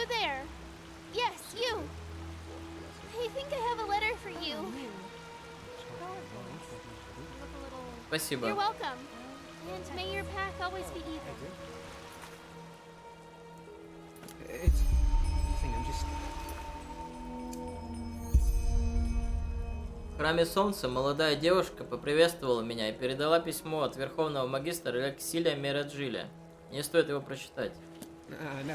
there! Yes, you! I think I have a letter for you. Спасибо. You're welcome. And may your path always be even. It's nothing, I'm just... В храме солнца молодая девушка поприветствовала меня и передала письмо от верховного магистра Рексилия Мираджиля. Не стоит его прочитать. Never mind.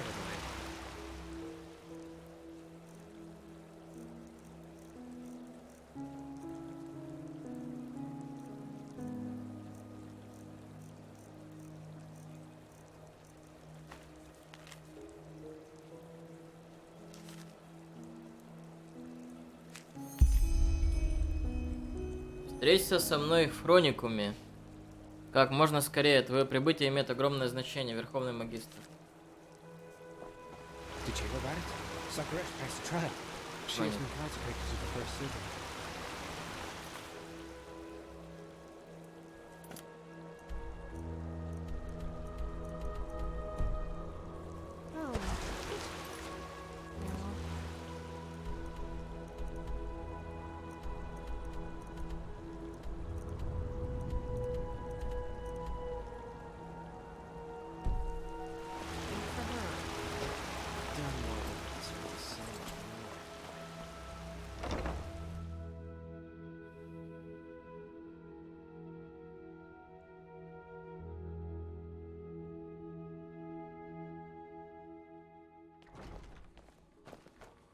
Встреться со мной в Хроникуме. Как можно скорее. Твое прибытие имеет огромное значение, Верховный Магистр. Did you hear about it? Sakura passed the trial. She has been consecrated to the first season. Oh.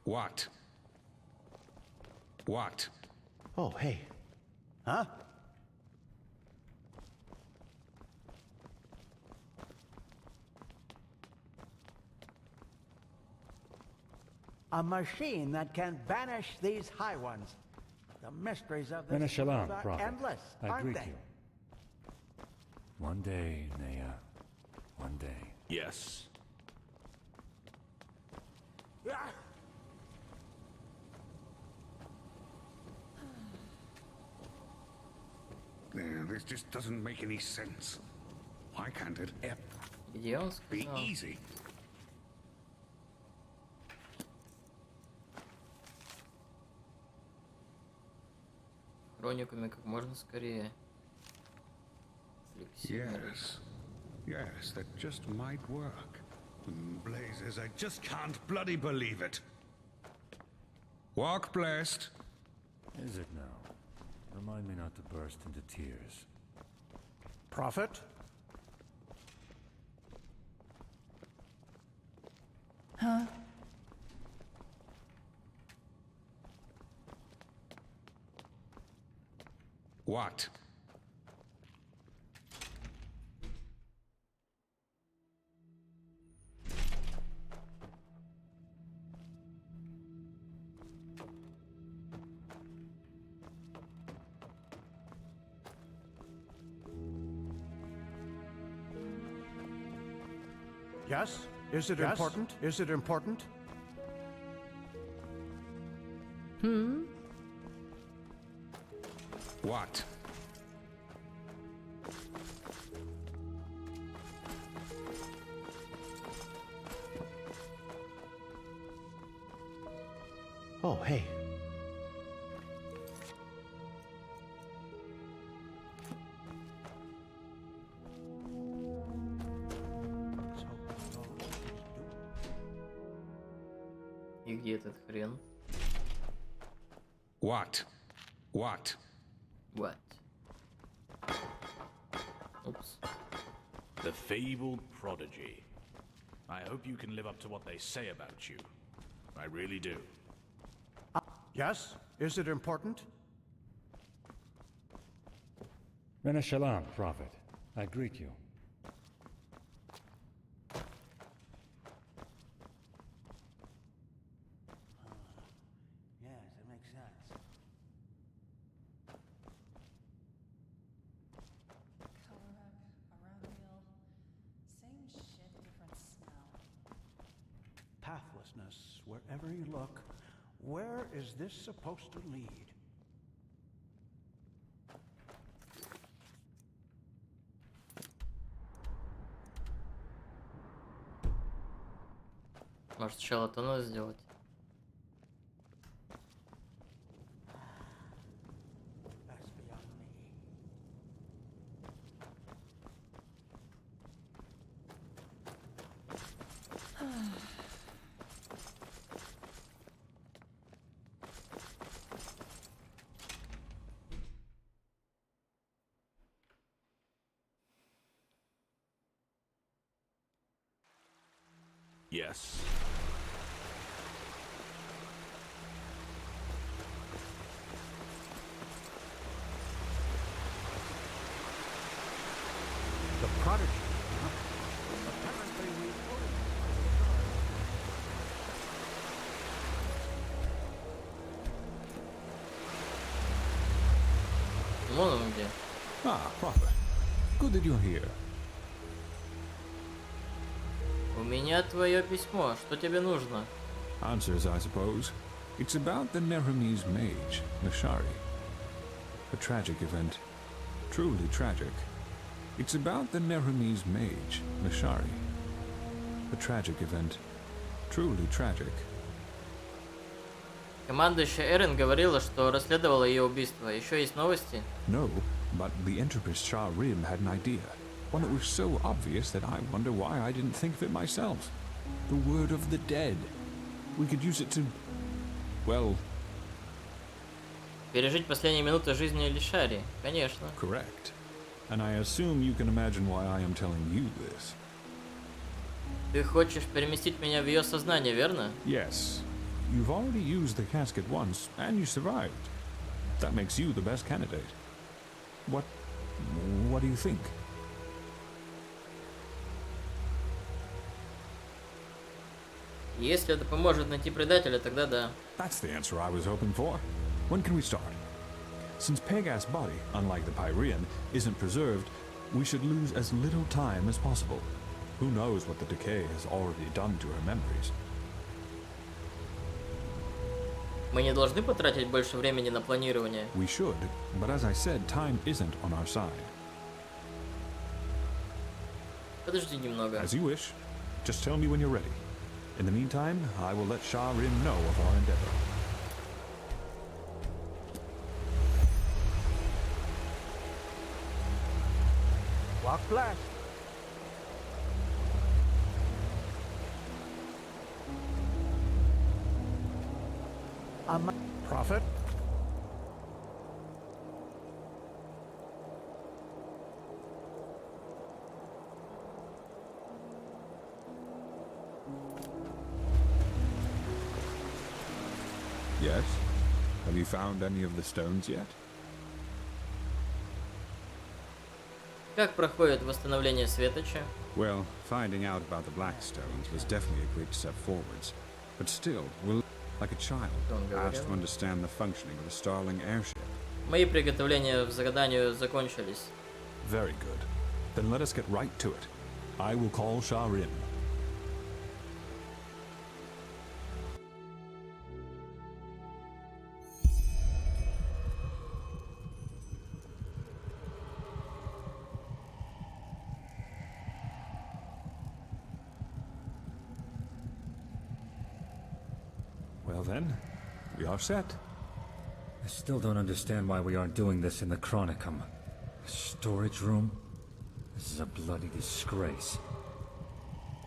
What? What? Oh, hey. Huh? A machine that can banish these high ones. The mysteries of this world are endless, aren't they? One day, Nea. One day. Yes. This just doesn't make any sense. Why can't it ever Где он be сказал? easy? В Хроникуме как можно скорее. Yes. Yes, that just might work. Blazes, I just can't bloody believe it. Walk blessed. Is it now? Remind me not to burst into tears. Prophet? Huh? What? Yes? Is it important? Is it important? What? Oh, hey. И где этот хрен? What? What? What? Oops. The fabled prodigy. I hope you can live up to what they say about you. I really do. Yes? Is it important? Rena Shalom, Prophet. I greet you. Yes, it makes sense. Same shit, different smell. Pathlessness, wherever you look. Where is this supposed to lead? Может, сначала то надо сделать. That's beyond me. Yes. The prodigy. Huh? Apparently we owe Вон он где. Ah, Prophet. Good that you're here. У меня твое письмо. Что тебе нужно? Answers, I suppose. It's about the Neremese mage, Nashari. A tragic event. Truly tragic. It's about the Neremese mage, Nashari. A tragic event. Truly tragic. Командующая Эрин говорила, что расследовала ее убийство. Еще есть новости? No, but the Enterprise Shah Rim had an idea. One that was so obvious that I wonder why I didn't think of it myself. The word of the dead. We could use it to... well, Пережить последние минуты жизни Лишари. Конечно. correct. And I assume you can imagine why I am telling you this. Ты хочешь переместить меня в ее сознание, верно? Yes, you've already used the casket once, and you survived. That makes you the best candidate. What do you think? Если это поможет найти предателя, тогда да. That's the answer I was hoping for. When can we start? Since Pegas' body, unlike the Pyrean, isn't preserved, we should lose as little time as possible. Who knows what the decay has already done to her memories? Мы не должны потратить больше времени на планирование. We should, but as I said, time isn't on our side. Подожди немного. As you wish. Just tell me when you're ready. In the meantime, I will let Shah Rim know of our endeavor. Walk blessed. Prophet? Yes? Have you found any of the stones yet? Как проходит восстановление светоча? Well, finding out about the black stones was definitely a great step forwards. But still, we're like a child, asked to understand the functioning of a Starling airship. Мои приготовления к заданию закончились. Very good. Then let us get right to it. I will call Shah Rim. Well then, we are set. I still don't understand why we aren't doing this in the Chronicum. A storage room? This is a bloody disgrace.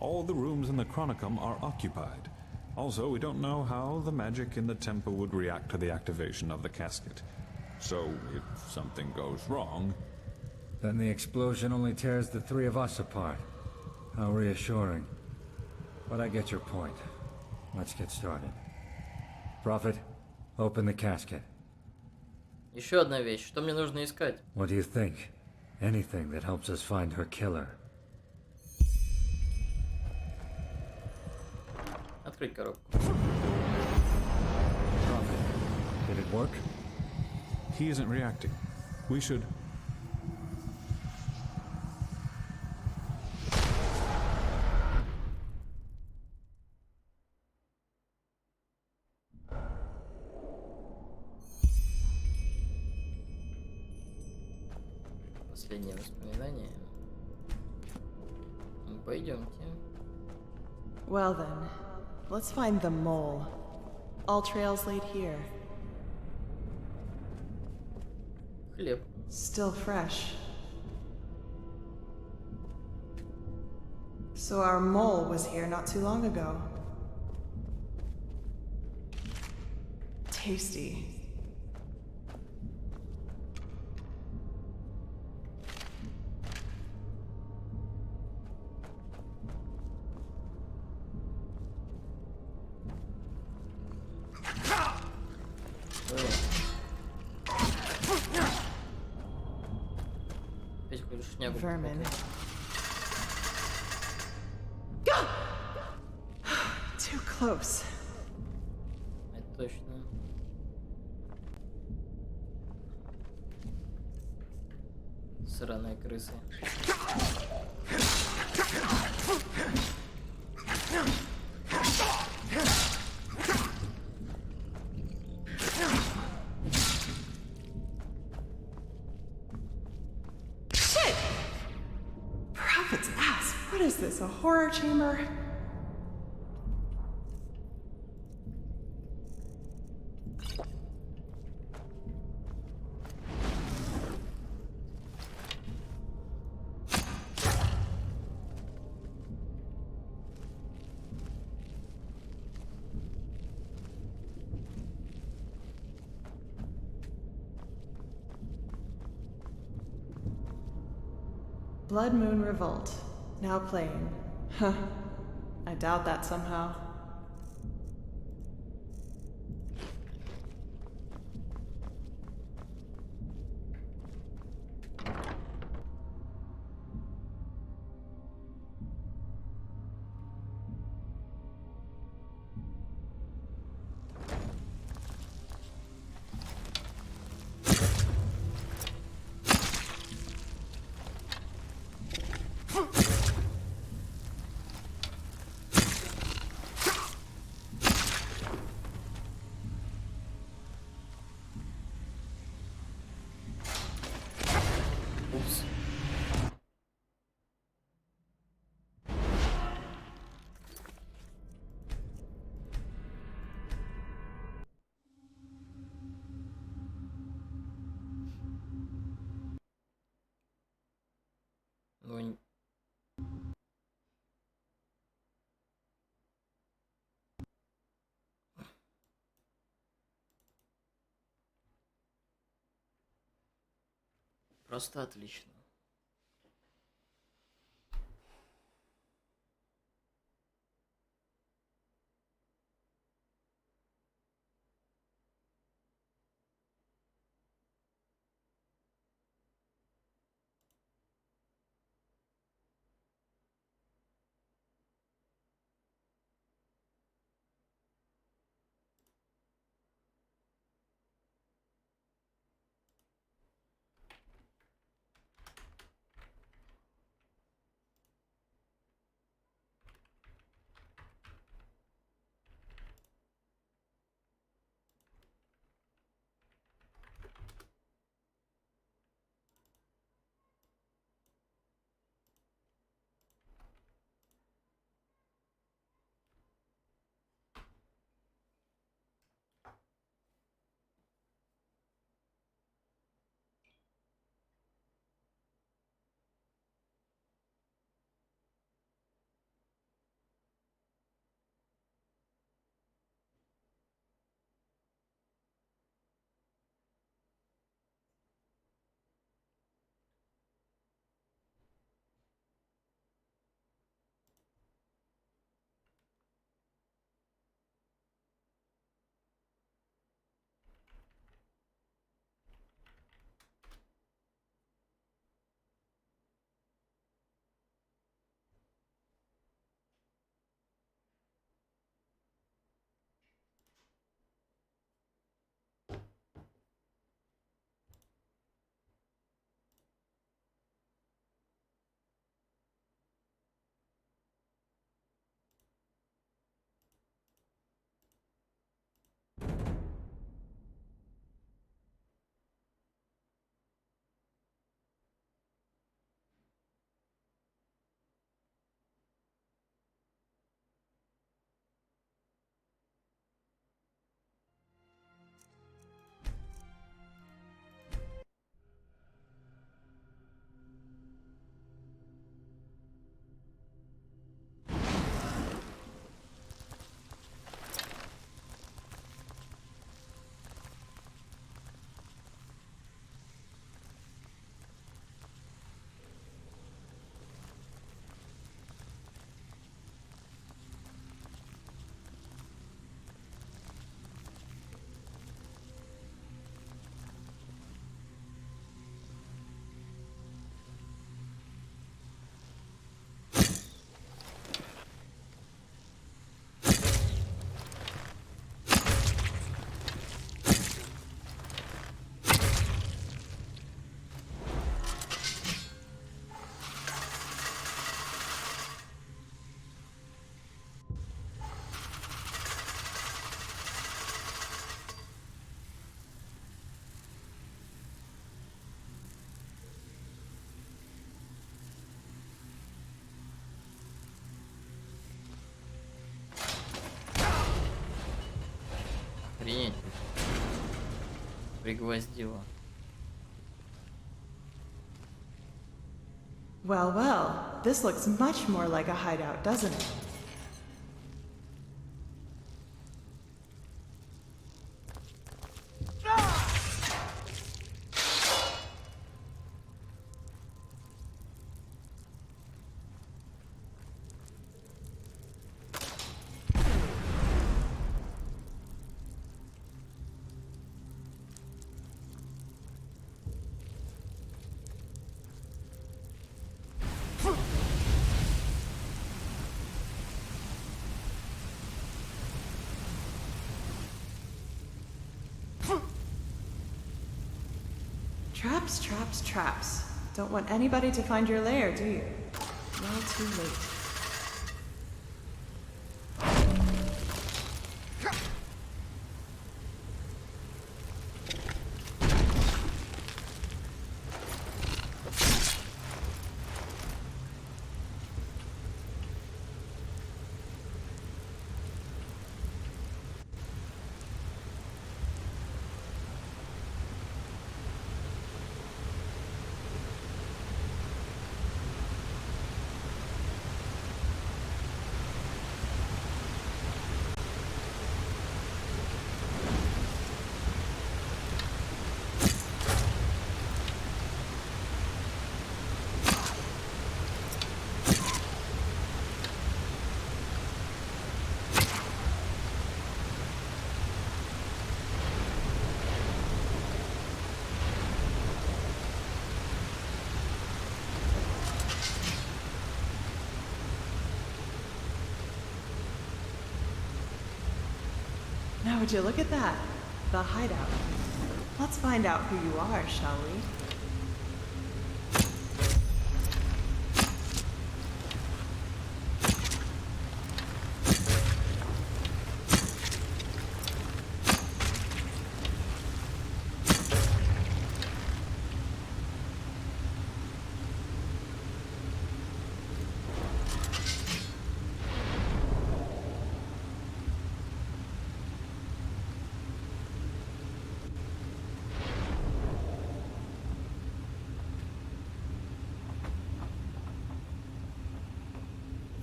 All the rooms in the Chronicum are occupied. Also, we don't know how the magic in the temple would react to the activation of the casket. So, if something goes wrong... Then the explosion only tears the three of us apart. How reassuring. But I get your point. Let's get started. Prophet, open the casket. Еще одна вещь. Что мне нужно искать? What do you think? Anything that helps us find her killer. Открыть коробку. Prophet, did it work? He isn't reacting. We should... Последнее воспоминание. Ну, пойдемте. Well then, let's find the mole. All trails lead here. Хлеб. Still fresh. So our mole was here not too long ago. Tasty. Опять какую-то шнягу. Vermin. Too close. Это точно. Сраные крысы. Shit! Prophet's ass. What is this, a horror chamber? Blood Moon Revolt. Now playing. Huh. I doubt that somehow. Упс. Ну, просто отлично. Пригвоздила. Well, well, this looks much more like a hideout, doesn't it? Traps, traps, traps. Don't want anybody to find your lair, do you? Well, too late. Now would you look at that? The hideout. Let's find out who you are, shall we?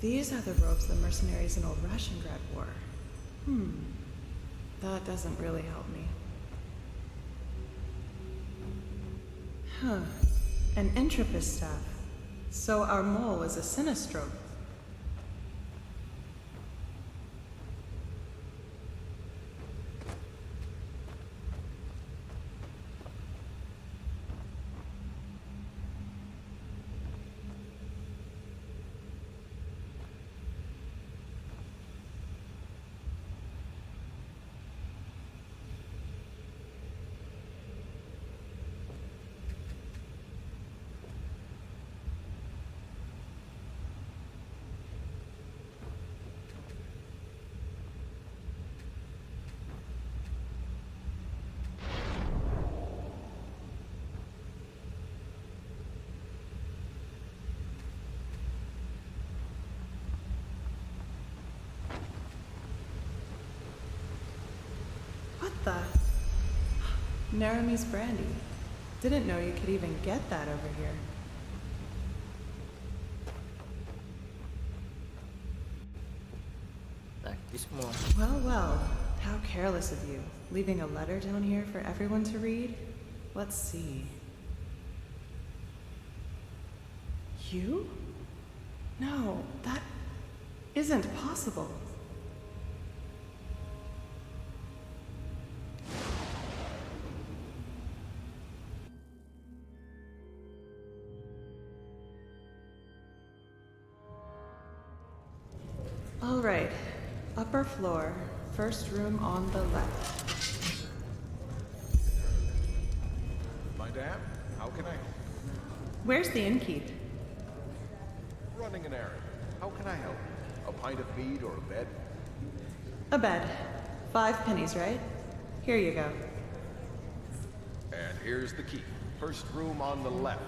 These are the robes the mercenaries in old Rationgrad wore. That doesn't really help me. Huh. An Entropist staff. So our mole is a Sinistrope. What the? Naramese brandy. Didn't know you could even get that over here. Так, письмо. Well, well. How careless of you. Leaving a letter down here for everyone to read? Let's see. You? No, that isn't possible. All right. Upper floor, first room on the left. Madame, how can I help? Where's the innkeep? Running an errand. How can I help? A pint of mead or a bed? A bed. 5 pennies, right? Here you go. And here's the key. First room on the left.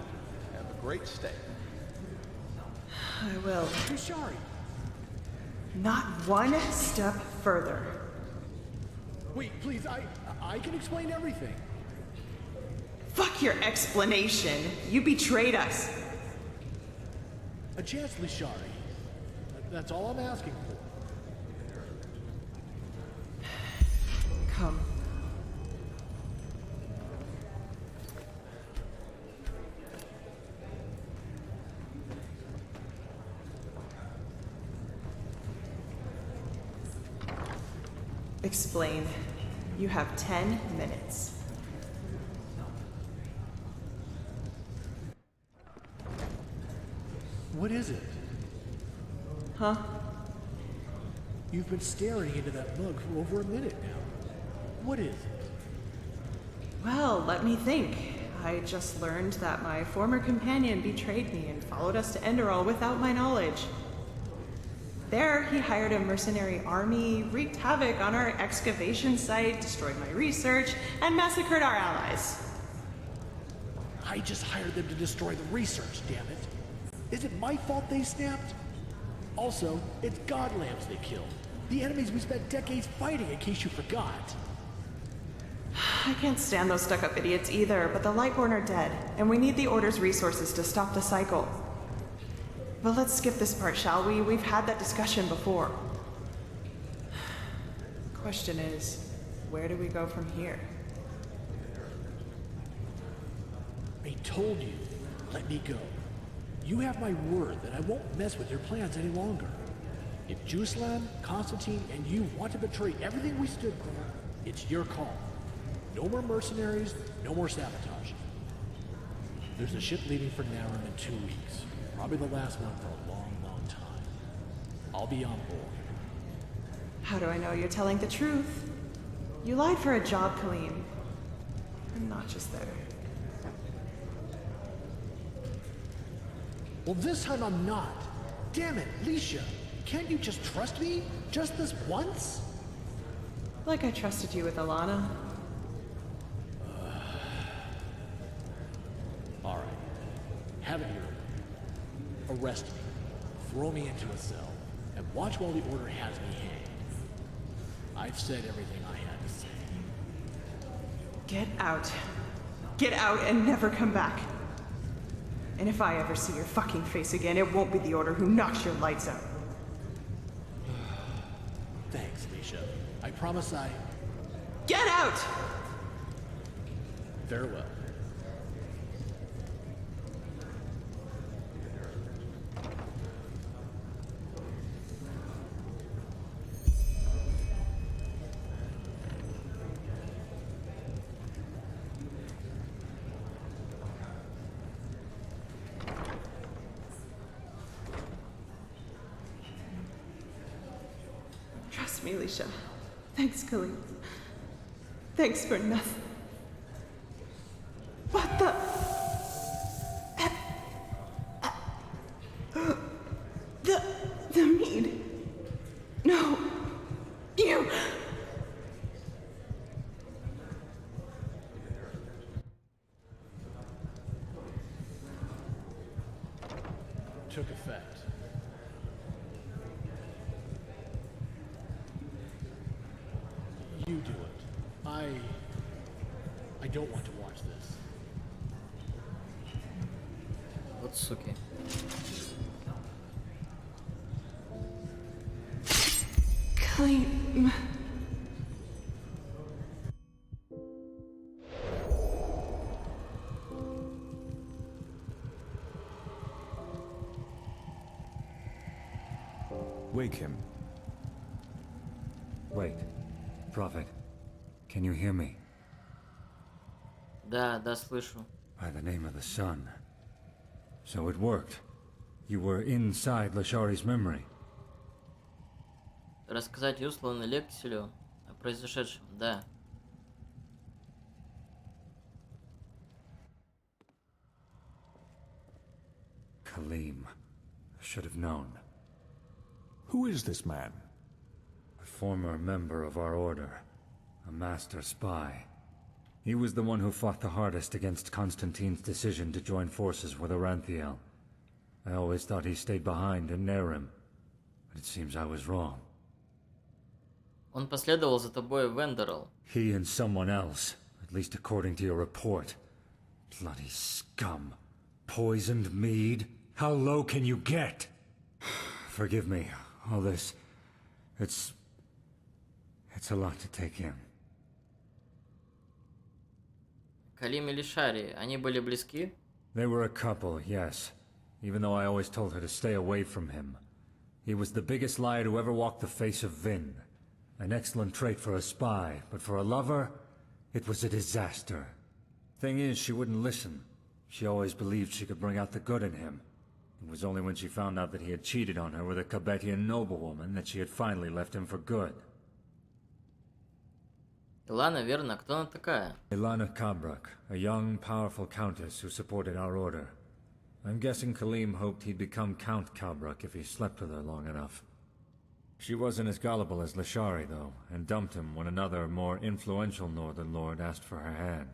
Have a great stay. I will. I'm sorry. Not one step further. Wait, please, I can explain everything. Fuck your explanation. You betrayed us. A chance, Lishari. That's all I'm asking for. Come. Explain. You have 10 minutes. What is it? Huh? You've been staring into that mug for over a minute now. What is it? Well, let me think. I just learned that my former companion betrayed me and followed us to Enderal without my knowledge. There, he hired a mercenary army, wreaked havoc on our excavation site, destroyed my research, and massacred our allies. I just hired them to destroy the research, damn it. Is it my fault they snapped? Also, it's god lambs they killed. The enemies we spent decades fighting, in case you forgot. I can't stand those stuck-up idiots either, but the Lightborn are dead, and we need the Order's resources to stop the cycle. But let's skip this part, shall we? We've had that discussion before. Question is, where do we go from here? I told you, let me go. You have my word that I won't mess with your plans any longer. If Juslan, Constantine, and you want to betray everything we stood for, it's your call. No more mercenaries, no more sabotage. There's a ship leaving for Narum in 2 weeks. Probably the last one for a long, long time. I'll be on board. How do I know you're telling the truth? You lied for a job, Colleen. I'm not just there. Well, this time I'm not. Damn it, Leisha. Can't you just trust me? Just this once? Like I trusted you with Alana. All right. Have it your way. Arrest me. Throw me into a cell. And watch while the Order has me hanged. I've said everything I had to say. Get out. Get out and never come back. And if I ever see your fucking face again, it won't be the Order who knocks your lights out. Thanks, Leisha. I promise I... Get out! Farewell. Trust me, Leisha. Thanks, Colleen. Thanks for nothing. What the? The mead. No. You. Took effect. You do it. I don't want to watch this. Вот суки. Colleen. Wake him. Wait. Prophet, can you hear me? Да, слышу. By the name of the sun. So it worked. You were inside Lashari's memory. Рассказать Юслану Лекселю о произошедшем, да. Kaleem. I should have known. Who is this man? A former member of our order. A master spy. He was the one who fought the hardest against Constantine's decision to join forces with Oranthiel. I always thought he stayed behind in Narum, but it seems I was wrong. Он последовал за тобой в Enderal. He and someone else, at least according to your report. Bloody scum. Poisoned mead? How low can you get? Forgive me, all this... It's a lot to take in. Калим и Лишари, они были близки? They were a couple, yes. Even though I always told her to stay away from him. He was the biggest liar to ever walk the face of Vin. An excellent trait for a spy, but for a lover, it was a disaster. Thing is, she wouldn't listen. She always believed she could bring out the good in him. It was only when she found out that he had cheated on her with a Cabetian noblewoman that she had finally left him for good. Илана, верно. Кто она такая? Ilana Kabrak, a young, powerful countess who supported our order. I'm guessing Khalim hoped he'd become Count Kabrak if he slept with her long enough. She wasn't as gullible as Lashari, though, and dumped him when another, more influential Northern Lord asked for her hand.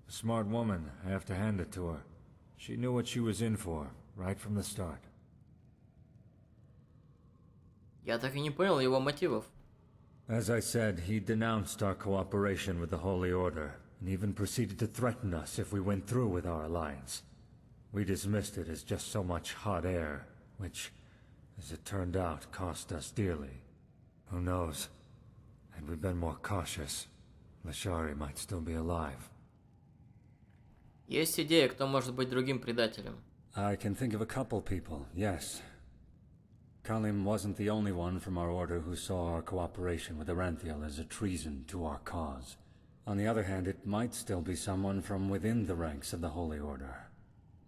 A smart woman, I have to hand it to her. She knew what she was in for, right from the start. Я так и не понял его мотивов. As I said, he denounced our cooperation with the Holy Order, and even proceeded to threaten us if we went through with our alliance. We dismissed it as just so much hot air, which, as it turned out, cost us dearly. Who knows? Had we been more cautious, Lashari might still be alive. Есть идея, кто может быть другим предателем? I can think of a couple people, yes. Khalim wasn't the only one from our order who saw our cooperation with Aranthiel as a treason to our cause. On the other hand, it might still be someone from within the ranks of the Holy Order.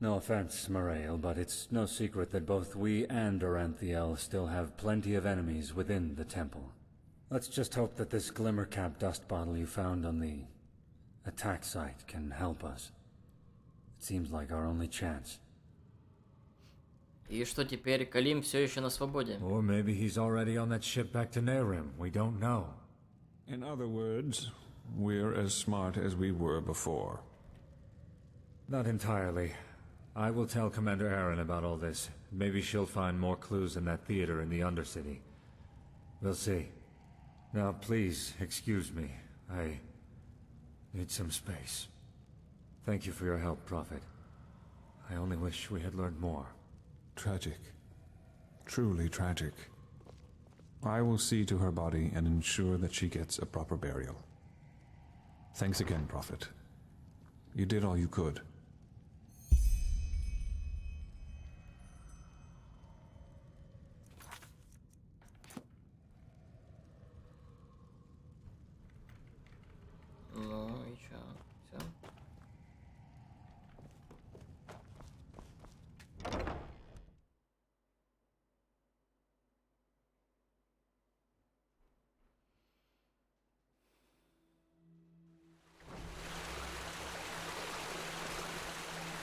No offense, Morael, but it's no secret that both we and Aranthiel still have plenty of enemies within the temple. Let's just hope that this glimmer-cap dust bottle you found on the attack site can help us. It seems like our only chance. И что теперь? Калим все еще на свободе. Or maybe he's already on that ship back to Nehrim. We don't know. In other words, we're as smart as we were before. Not entirely. I will tell Commander Aaron about all this. Maybe she'll find more clues in that theater in the Undercity. We'll see. Now, please, excuse me. I need some space. Thank you for your help, Prophet. I only wish we had learned more. Tragic. Truly tragic. I will see to her body and ensure that she gets a proper burial. Thanks again, Prophet. You did all you could. Ну и чё? Всё.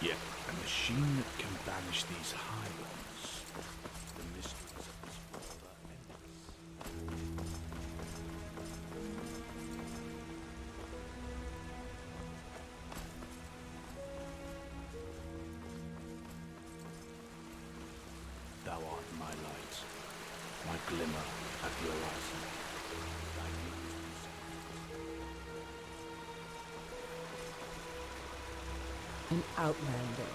Yeah, a machine that can banish these high ones. The mysteries of this world are endless. Thou art my light, my glimmer at the horizon. Thy wings be An outlander.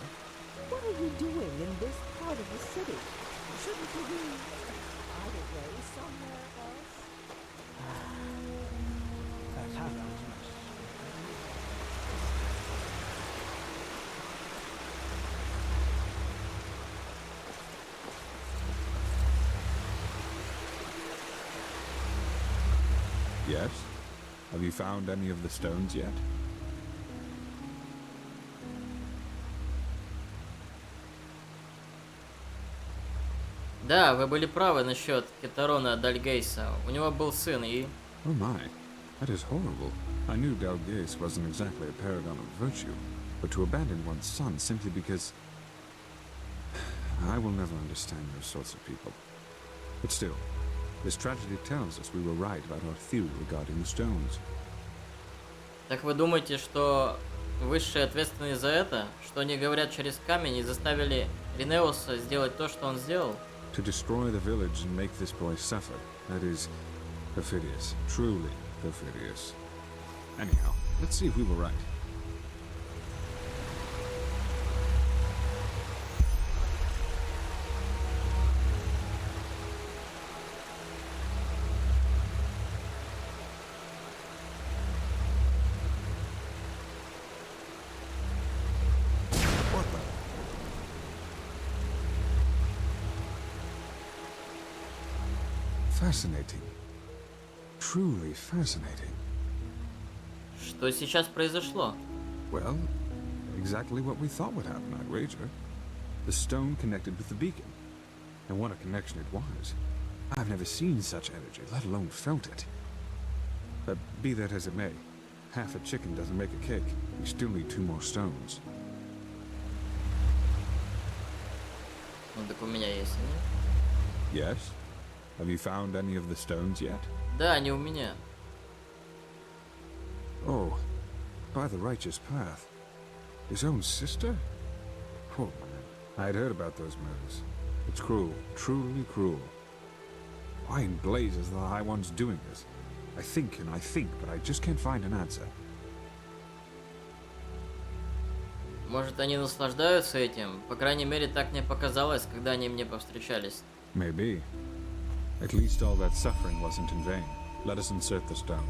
What are you doing in this part of the city? Shouldn't you be either way somewhere else? That's happens, miss. Yes? Have you found any of the stones yet? Да, вы были правы насчет Кетарона Дальгейса. У него был сын и... Oh my, that is horrible. I knew Dalgais wasn't exactly a paragon of virtue, but to abandon one's son simply because... I will never understand those sorts of people. But still, this tragedy tells us we were right about our theory regarding the stones. Так вы думаете, что высшие ответственны за это? Что они говорят через камень и заставили Ринеуса сделать то, что он сделал? To destroy the village and make this boy suffer, that is perfidious, truly perfidious. Anyhow, let's see if we were right. Fascinating. Truly fascinating. Что сейчас произошло? Well, exactly what we thought would happen, I'd wager. The stone connected with the beacon. And what a connection it was. I've never seen such energy, let alone felt it. But be that as it may, half a chicken doesn't make a cake. We still need 2 more stones. Ну так у меня есть они. Yes? Have you found any of the stones yet? Да, они у меня. Oh, by the righteous path. His own sister? Oh, I'd heard about those murders. It's cruel, truly cruel. Why in blazes are the High Ones doing this? I think and I think, but I just can't find an answer. Может, они наслаждаются этим? По крайней мере, так мне показалось, когда они мне повстречались. Maybe. At least all that suffering wasn't in vain. Let us insert the stone.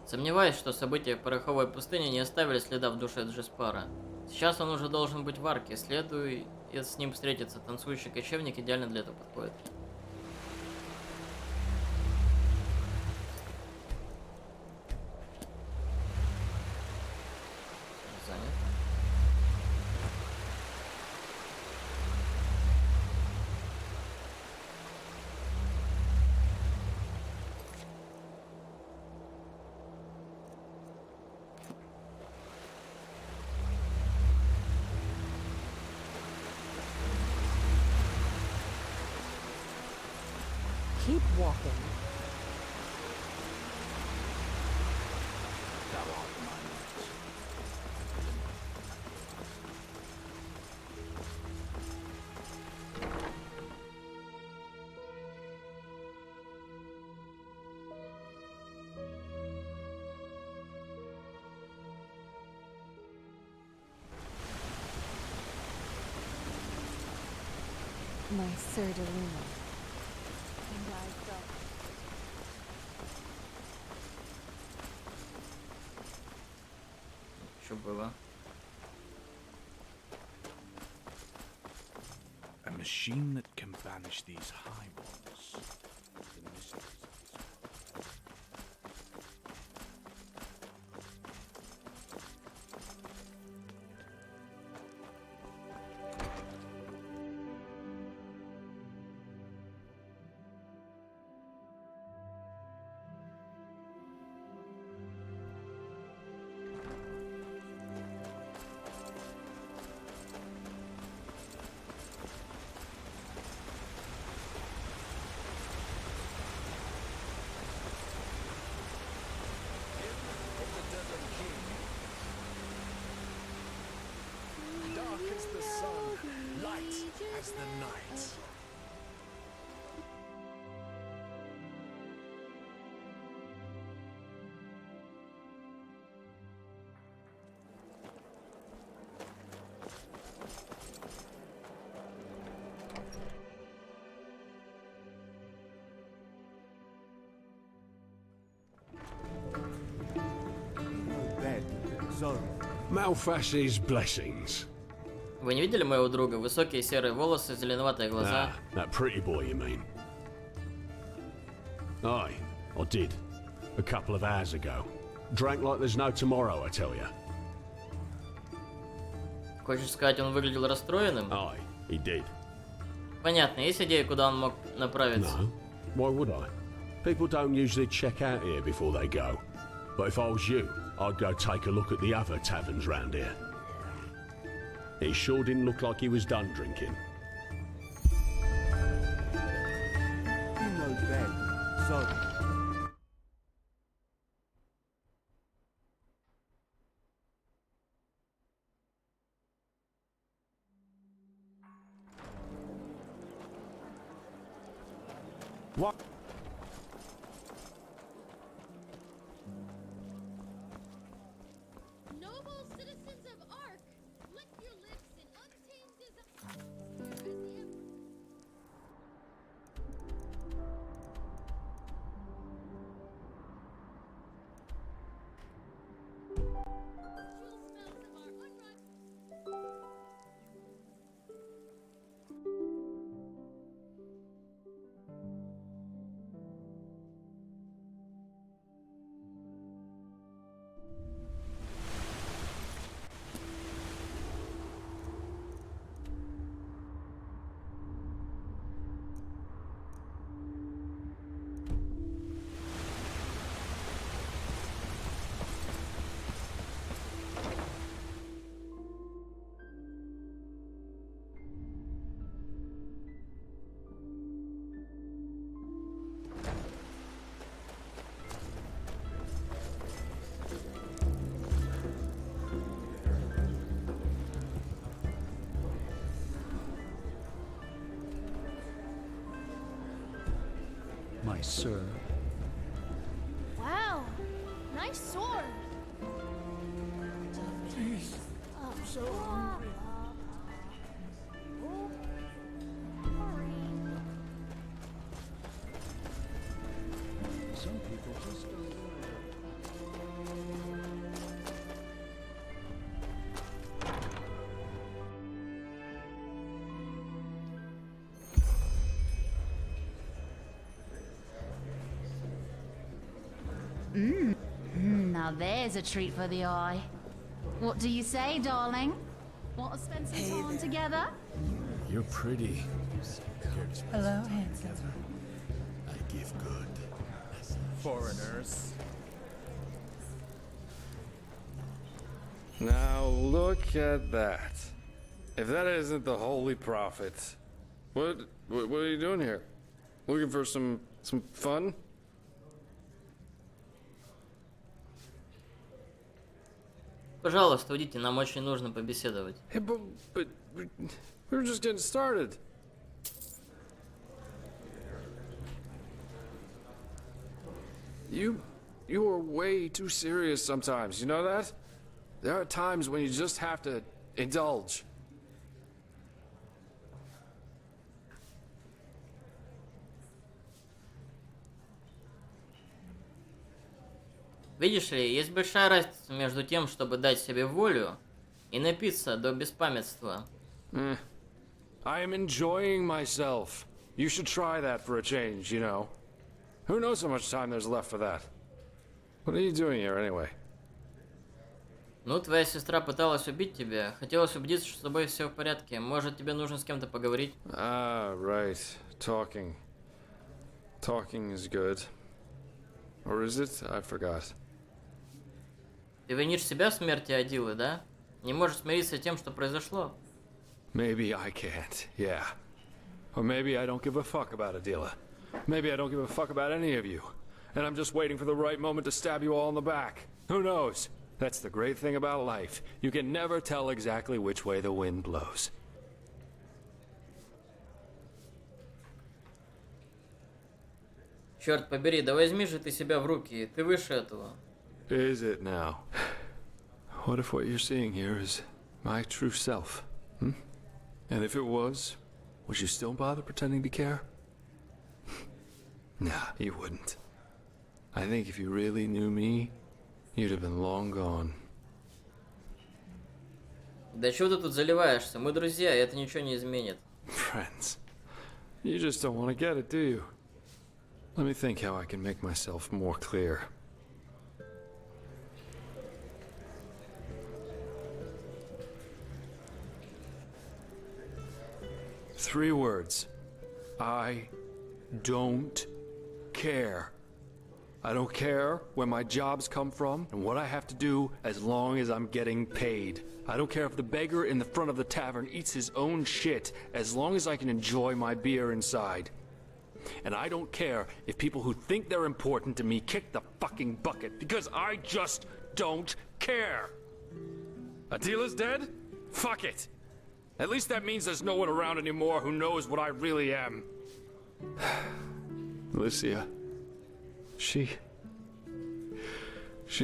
Сомневаюсь, что события в пороховой пустыне не оставили следа в душе Джеспара. Сейчас он уже должен быть в арке, следуй и с ним встретиться. Танцующий кочевник идеально для этого подходит. Занят. Keep walking. My Sir Deluna. And I felt Что было? A machine that can banish these high ones. The mysteries of as the night. Malfash's blessings. Вы не видели моего друга? Высокие серые волосы, зеленоватые глаза. Ah, that pretty boy, you mean? Aye, I did. A couple of hours ago. Drank like there's no tomorrow, I tell ya. Хочешь сказать, он выглядел расстроенным? Aye, he did. Понятно. Есть идея, куда он мог направиться? No, why would I? People don't usually check out here before they go. But if I was you, I'd go take a look at the other taverns round here. He sure didn't look like he was done drinking. You know bed, so What? Noble citizens of Ark, lick your lips and untamed desire. my sir. Wow, nice sword. Please, I'm so hungry. Some people just don't Now there's a treat for the eye. What do you say, darling? Want to spend some time together? You're pretty. Hello, handsome. I give good. Foreigners. Now look at that. If that isn't the Holy Prophet. What are you doing here? Looking for some fun? Пожалуйста, уйдите, нам очень нужно побеседовать. Hey, but we were just getting started. You are way too serious sometimes, you know that? There are times when you just have to indulge. Видишь ли, есть большая разница между тем, чтобы дать себе волю и напиться до беспамятства. I am enjoying myself. You should try that for a change, you know. Who knows how much time there's left for that? What are you doing here anyway? Ну, твоя сестра пыталась убить тебя. Хотелось убедиться, что с тобой все в порядке. Может, тебе нужно с кем-то поговорить? Ah, right. Talking. Talking is good. Or is it? I forgot. Ты винишь себя в смерти Адилы, да? Не можешь смириться с тем, что произошло? Maybe I can't, yeah. Or maybe I don't give a fuck about Adila. Maybe I don't give a fuck about any of you. And I'm just waiting for the right moment to stab you all in the back. Who knows? That's the great thing about life. You can never tell exactly which way the wind blows. Черт побери, да возьми же ты себя в руки. Ты выше этого. Is it now? What if what you're seeing here is my true self? And if it was, would you still bother pretending to care? Nah, you wouldn't. I think if you really knew me, you'd have been long gone. Да чего ты тут заливаешься? Мы друзья, и это ничего не изменит. Friends. You just don't want to get it, do you? Let me think how I can make myself more clear. Three words. I don't care. I don't care where my jobs come from and what I have to do as long as I'm getting paid. I don't care if the beggar in the front of the tavern eats his own shit as long as I can enjoy my beer inside. And I don't care if people who think they're important to me kick the fucking bucket because I just don't care. Adila's dead? Fuck it. At least that means there's no one around anymore who knows what I really am. Alicia. She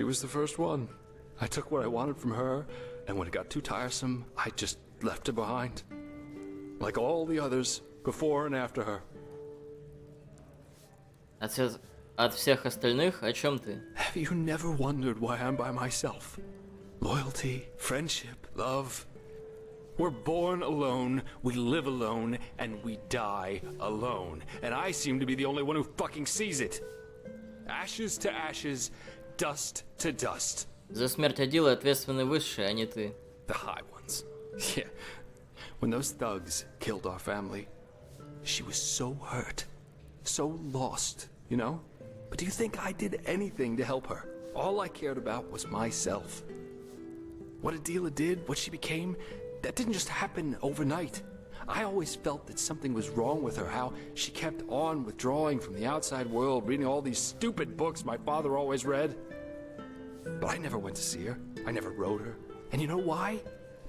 was the first one. I took what I wanted from her, and when it got too tiresome, I just left her behind. Like all the others, before and after her. От всех остальных, о чем ты? Have you never wondered why I'm by myself? Loyalty, friendship, love. We're born alone, we live alone, and we die alone. And I seem to be the only one who fucking sees it. Ashes to ashes, dust to dust. За смерть Адилы ответственны высшие, а не ты. The high ones. Yeah. When those thugs killed our family, she was so hurt, so lost, you know? But do you think I did anything to help her? All I cared about was myself. What Adila did, what she became, that didn't just happen overnight. I always felt that something was wrong with her, how she kept on withdrawing from the outside world, reading all these stupid books my father always read. But I never went to see her. I never wrote her. And you know why?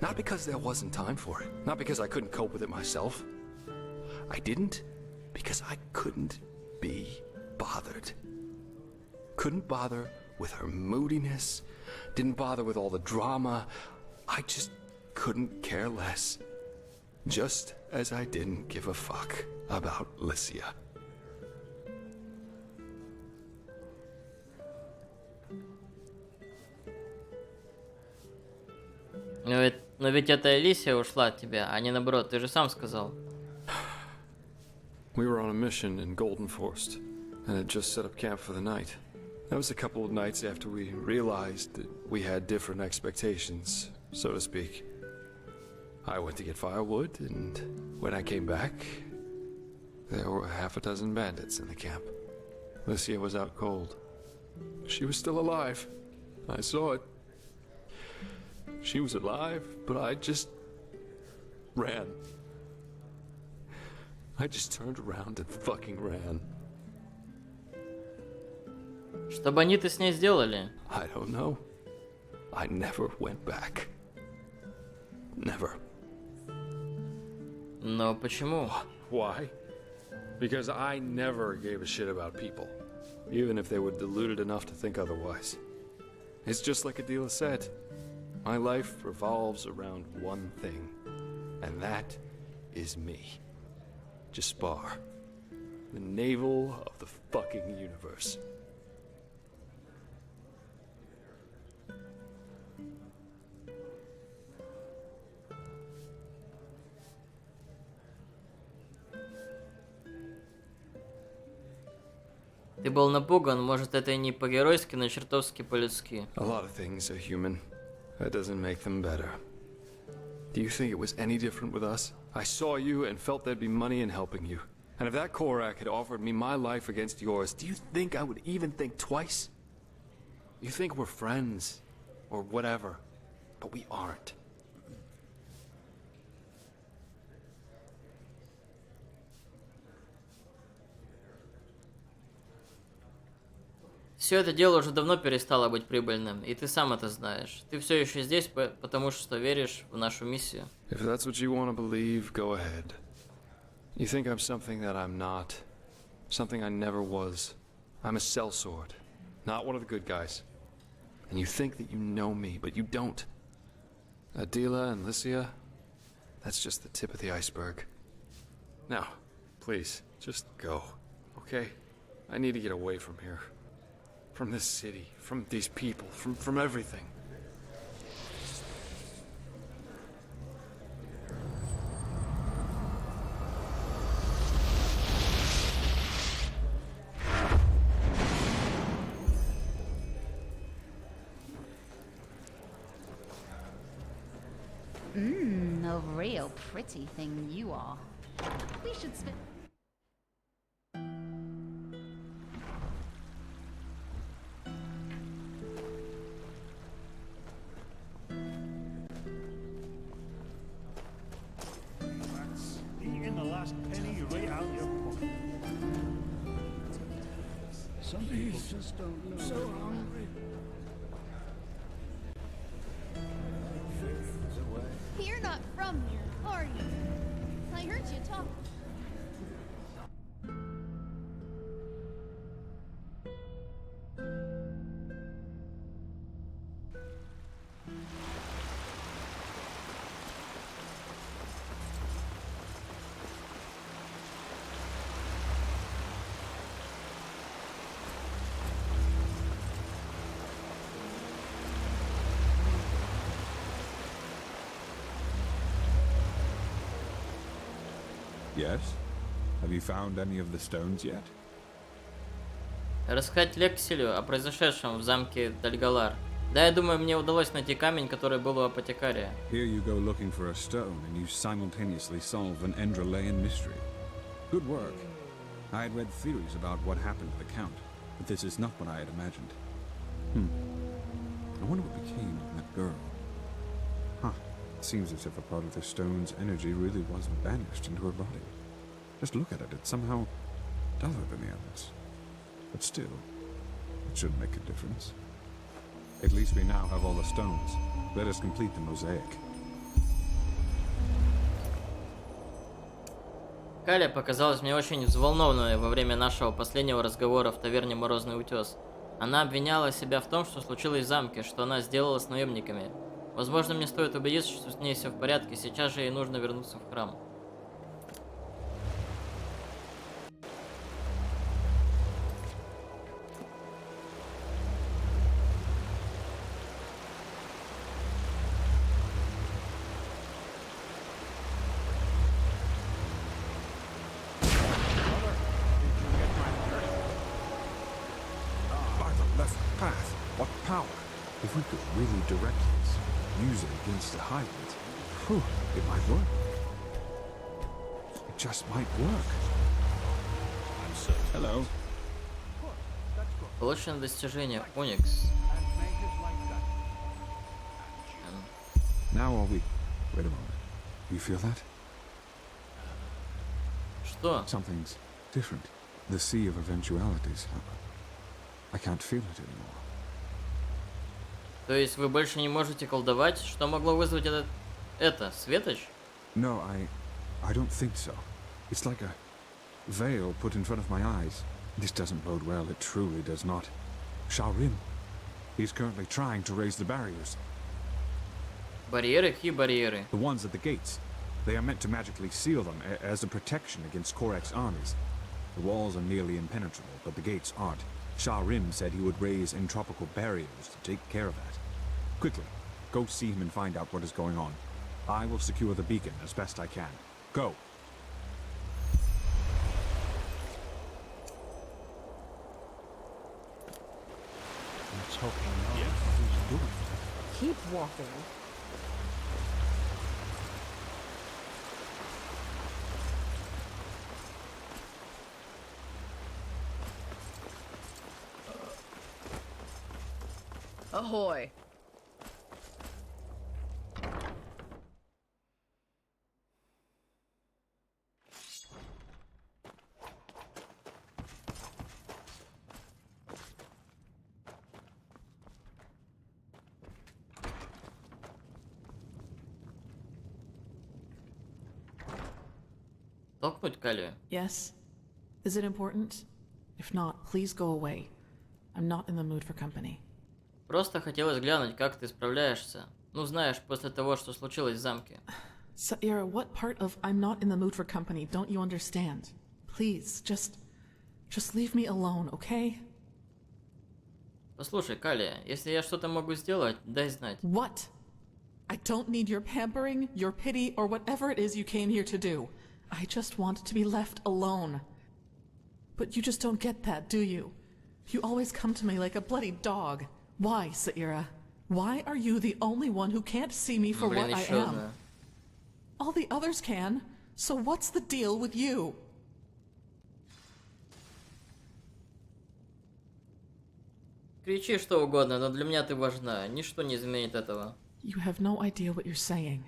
Not because there wasn't time for it. Not because I couldn't cope with it myself. I didn't because I couldn't be bothered. Couldn't bother with her moodiness, didn't bother with all the drama. I just couldn't care less. Just as I didn't give a fuck about Lycia. Но ведь это Алисия ушла от тебя, а не наоборот, ты же сам сказал. We were on a mission in Golden Forest, and had just set up camp for the night. That was a couple of nights after we realized that we had different expectations, so to speak. I went to get firewood, and when I came back, there were half a dozen bandits in the camp. Lycia was out cold. She was still alive. I saw it. She was alive, but I just ran. I just turned around and fucking ran. Что бандиты с ней сделали? I don't know. I never went back. Never. Но почему? Why? Because I never gave a shit about people, even if they were deluded enough to think otherwise. It's just like Adela said. My life revolves around one thing, and that is me. Jaspar. The navel of the fucking universe. Ты был напуган, может, это и не по-геройски, но чертовски по-людски. A lot of things are human. That doesn't make them better. Do you think it was any different with us? I saw you and felt there'd be money in helping you. And if that Korak had offered me my life against yours, do you think I would even think twice? You think we're friends, or whatever, but we aren't. Все это дело уже давно перестало быть прибыльным, и ты сам это знаешь. Ты все еще здесь, потому что веришь в нашу миссию. If that's what you want to believe, go ahead. You think I'm something that I'm not, something I never was. I'm a sellsword, not one of the good guys. And you think that you know me, but you don't. Adela and Lycia, that's just the tip of the iceberg. Now, please, just go, okay? I need to get away from here. From this city, from these people, from everything. A real pretty thing you are. We should spend... Some people just don't know. So hungry. You're not from here, are you? I heard you talk. Yes? Have you found any of the stones yet? Рассказать Лекселю о произошедшем в замке Дальгалар. Да, я думаю, мне удалось найти камень, который был у апотекария. Here you go looking for a stone, and you simultaneously solve an Enderalayan mystery. Good work. I had read theories about what happened to the Count, but this is not what I had imagined. I wonder what became of that girl. Huh. It seems as if a part of the stone's energy really was banished into her body. Just look at it, it's somehow duller than the others. But still, it shouldn't make a difference. At least we now have all the stones. Let us complete the mosaic. Калия показалась мне очень взволнованной во время нашего последнего разговора в таверне «Морозный утес». Она обвиняла себя в том, что случилось в замке, что она сделала с наемниками. Возможно, мне стоит убедиться, что с ней все в порядке, сейчас же ей нужно вернуться в храм. If we could really direct this, use it against the hybrids, whew, it might work. It just might work. Hello. Получено достижение Оникс. Now are we... Wait a moment. You feel that? Что? Something's different. The sea of eventualities. I can't feel it anymore. То есть вы больше не можете колдовать? Что могло вызвать это? Светоч? No, I don't think so. It's like a veil put in front of my eyes. This doesn't bode well, it truly does not. Skyrim. He's currently trying to raise the barriers. Барьеры? Какие барьеры? The ones at the gates. They are meant to magically seal them as a protection against Korak's armies. The walls are nearly impenetrable, but the gates aren't. Skyrim said he would raise entropical barriers to take care of that. Quickly, go see him and find out what is going on. I will secure the beacon as best I can. Go. Let's hope he knows what he's doing. Keep walking. Ahoy. Толкнуть Калию? Yes? Is it important? If not, please go away. I'm not in the mood for company. Просто хотелось глянуть, как ты справляешься. Ну, знаешь, после того, что случилось в замке. Saira, what part of I'm not in the mood for company don't you understand? Please, just leave me alone, okay? Послушай, Калия, если я что-то могу сделать, дай знать. What? I don't need your pampering, your pity, or whatever it is you came here to do. I just want to be left alone. But you just don't get that, do you? You always come to me like a bloody dog. Why, Saira? Why are you the only one who can't see me for what I am? All the others can, so what's the deal with you? Кричи что угодно, но для меня ты важна. Ничто не изменит этого. You have no idea what you're saying.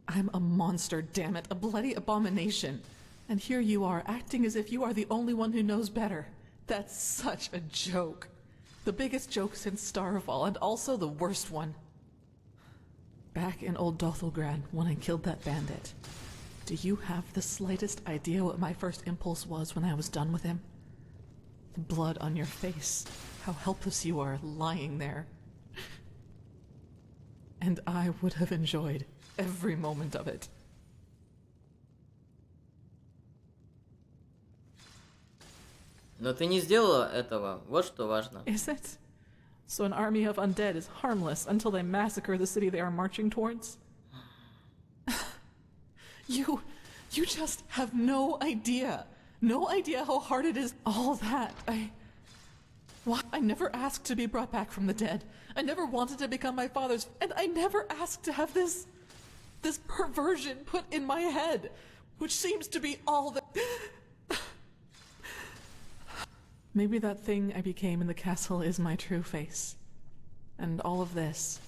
I'm a monster, damn it, a bloody abomination. And here you are, acting as if you are the only one who knows better. That's such a joke. The biggest joke since Starfall, and also the worst one. Back in old Dothelgrad, when I killed that bandit, do you have the slightest idea what my first impulse was when I was done with him? The blood on your face, how helpless you are lying there. And I would have enjoyed every moment of it. Но ты не сделала этого, вот что важно. Is it? So an army of undead is harmless until they massacre the city they are marching towards? You just have no idea. No idea how hard it is. All that, I never asked to be brought back from the dead. I never wanted to become my father's, and I never asked to have this perversion put in my head, which seems to be all that... Maybe that thing I became in the castle is my true face. And all of this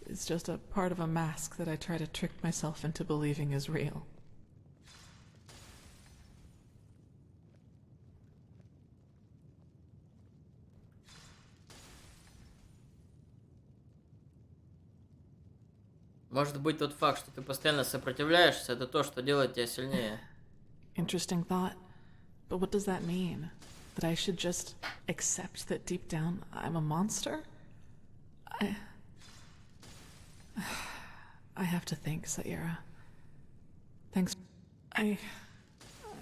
is just a part of a mask that I try to trick myself into believing is real. Может быть, тот факт, что ты постоянно сопротивляешься, это то, что делает тебя сильнее. Interesting thought. But what does that mean? That I should just accept that deep down I'm a monster? I have to think, Saira. Thanks. I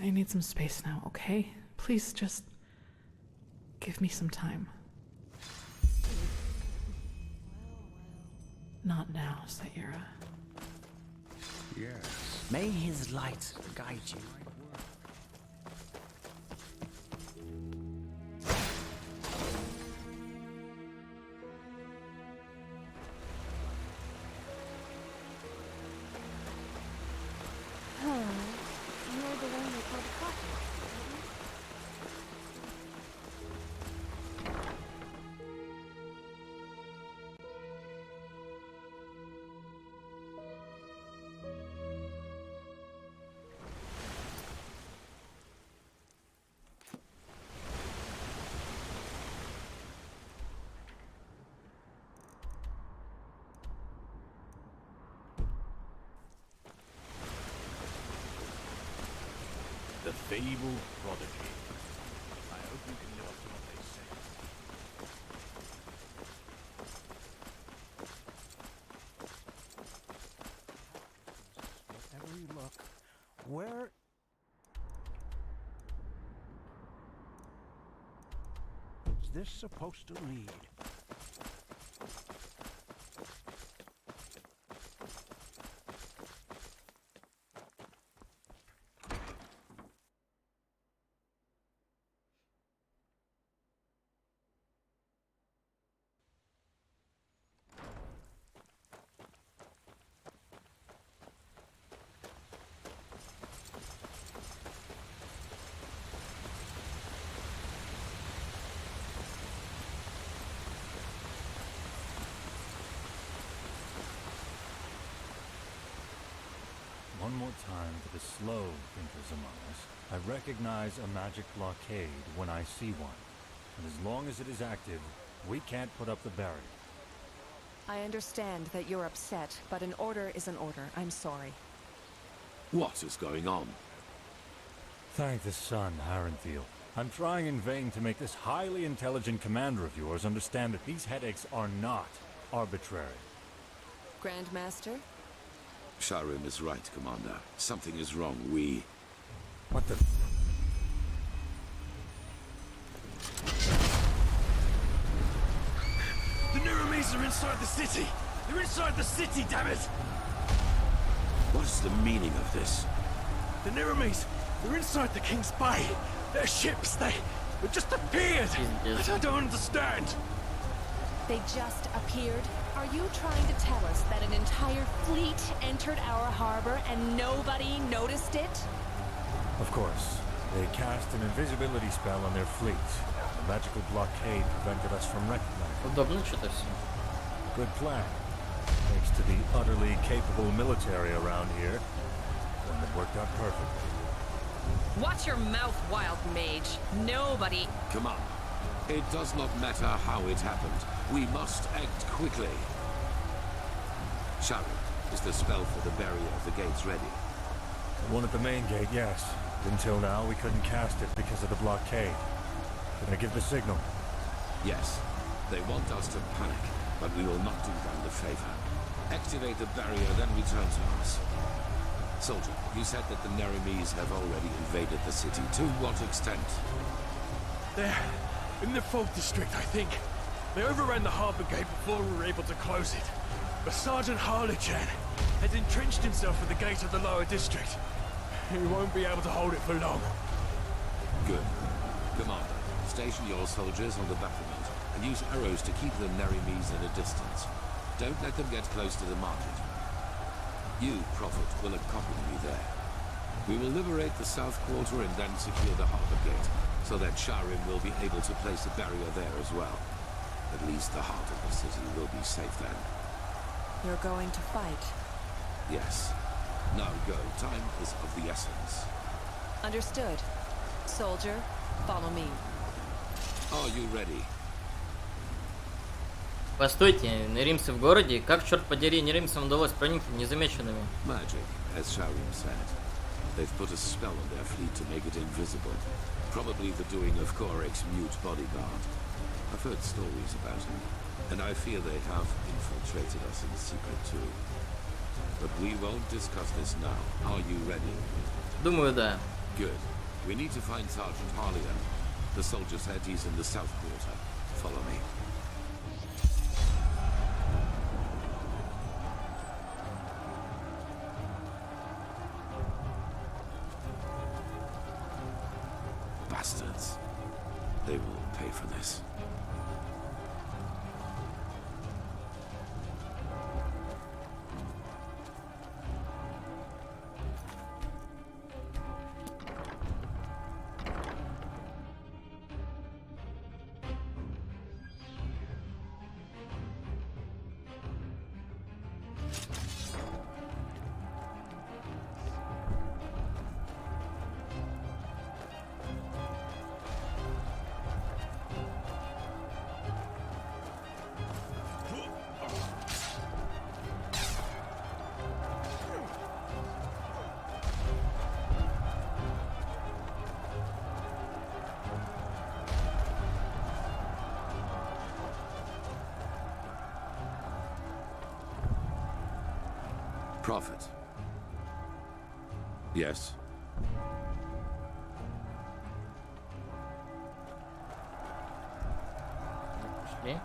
need some space now, okay? Please just give me some time. Not now, Saira. Yes. May his light guide you. The fabled prodigy. I hope you can live up to what they say. Wherever you look, where... is this supposed to lead? One more time for the slow thinkers among us. I recognize a magic blockade when I see one. And as long as it is active, we can't put up the barrier. I understand that you're upset, but an order is an order. I'm sorry. What is going on? Thank the sun, Harenfield. I'm trying in vain to make this highly intelligent commander of yours understand that these headaches are not arbitrary. Grandmaster? Skyrim is right, Commander. Something is wrong. We... What the... The Niramis are inside the city! They're inside the city, damn it! What is the meaning of this? The Niramis, they're inside the King's Bay! Their ships, they just appeared! I don't understand! They just appeared? Are you trying to tell us that an entire fleet entered our harbor and nobody noticed it? Of course. They cast an invisibility spell on their fleet. The magical blockade prevented us from recognizing. Удобно что-то все. Good plan. Thanks to the utterly capable military around here. One that worked out perfectly. Watch your mouth, wild mage. Nobody... Come on. It does not matter how it happened. We must act quickly. Sharon, is the spell for the barrier of the gates ready? The one at the main gate, yes. Until now, we couldn't cast it because of the blockade. Did I give the signal? Yes. They want us to panic, but we will not do them the favor. Activate the barrier, then return to us. Soldier, you said that the Nerimes have already invaded the city. To what extent? They're in the Fog District, I think. They overran the harbor gate before we were able to close it. But Sergeant Harlechan has entrenched himself at the gate of the lower district. He won't be able to hold it for long. Good. Commander, station your soldiers on the battlement and use arrows to keep the Nerimes at a distance. Don't let them get close to the market. You, Prophet, will accompany me there. We will liberate the south quarter and then secure the harbor gate, so that Skyrim will be able to place a barrier there as well. At least the heart of the city will be safe then. You're going to fight? Yes. Now go. Time is of the essence. Understood. Soldier, follow me. Are you ready? Постойте, неримцы в городе? Как, черт подери, неримцам удалось проникнуть незамеченными? Magic, as Skyrim said. They've put a spell on their fleet to make it invisible. Probably the doing of Korek's mute bodyguard. I've heard stories about him, and I fear they have infiltrated us in secret too. But we won't discuss this now. Are you ready? Думаю, да. Good. We need to find Sergeant Harlian. The soldier said he's in the south quarter. Follow me. Bastards. They will pay for this. Prophet. Yes. Пошли.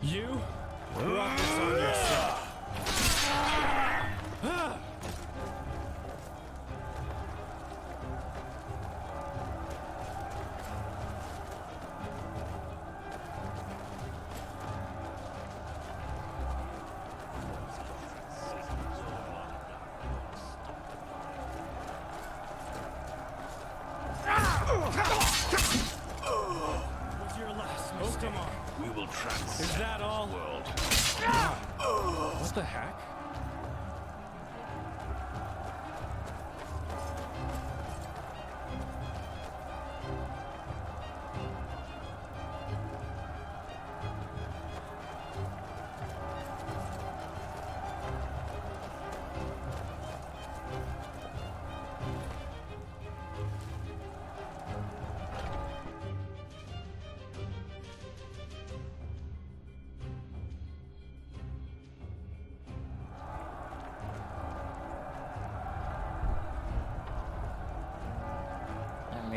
You brought this on yourself. Was your last mistake? We will transcend Is that all? this world. What the heck?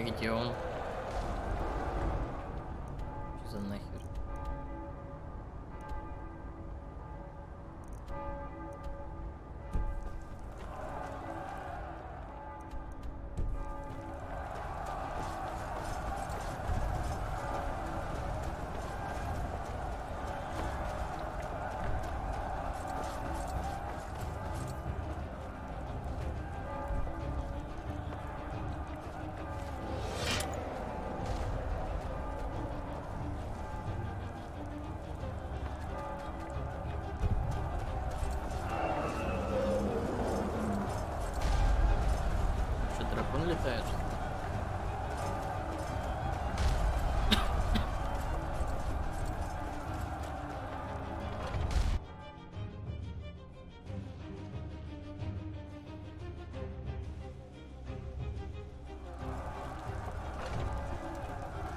Где он? Что за нахер? Дракон летает, что ли?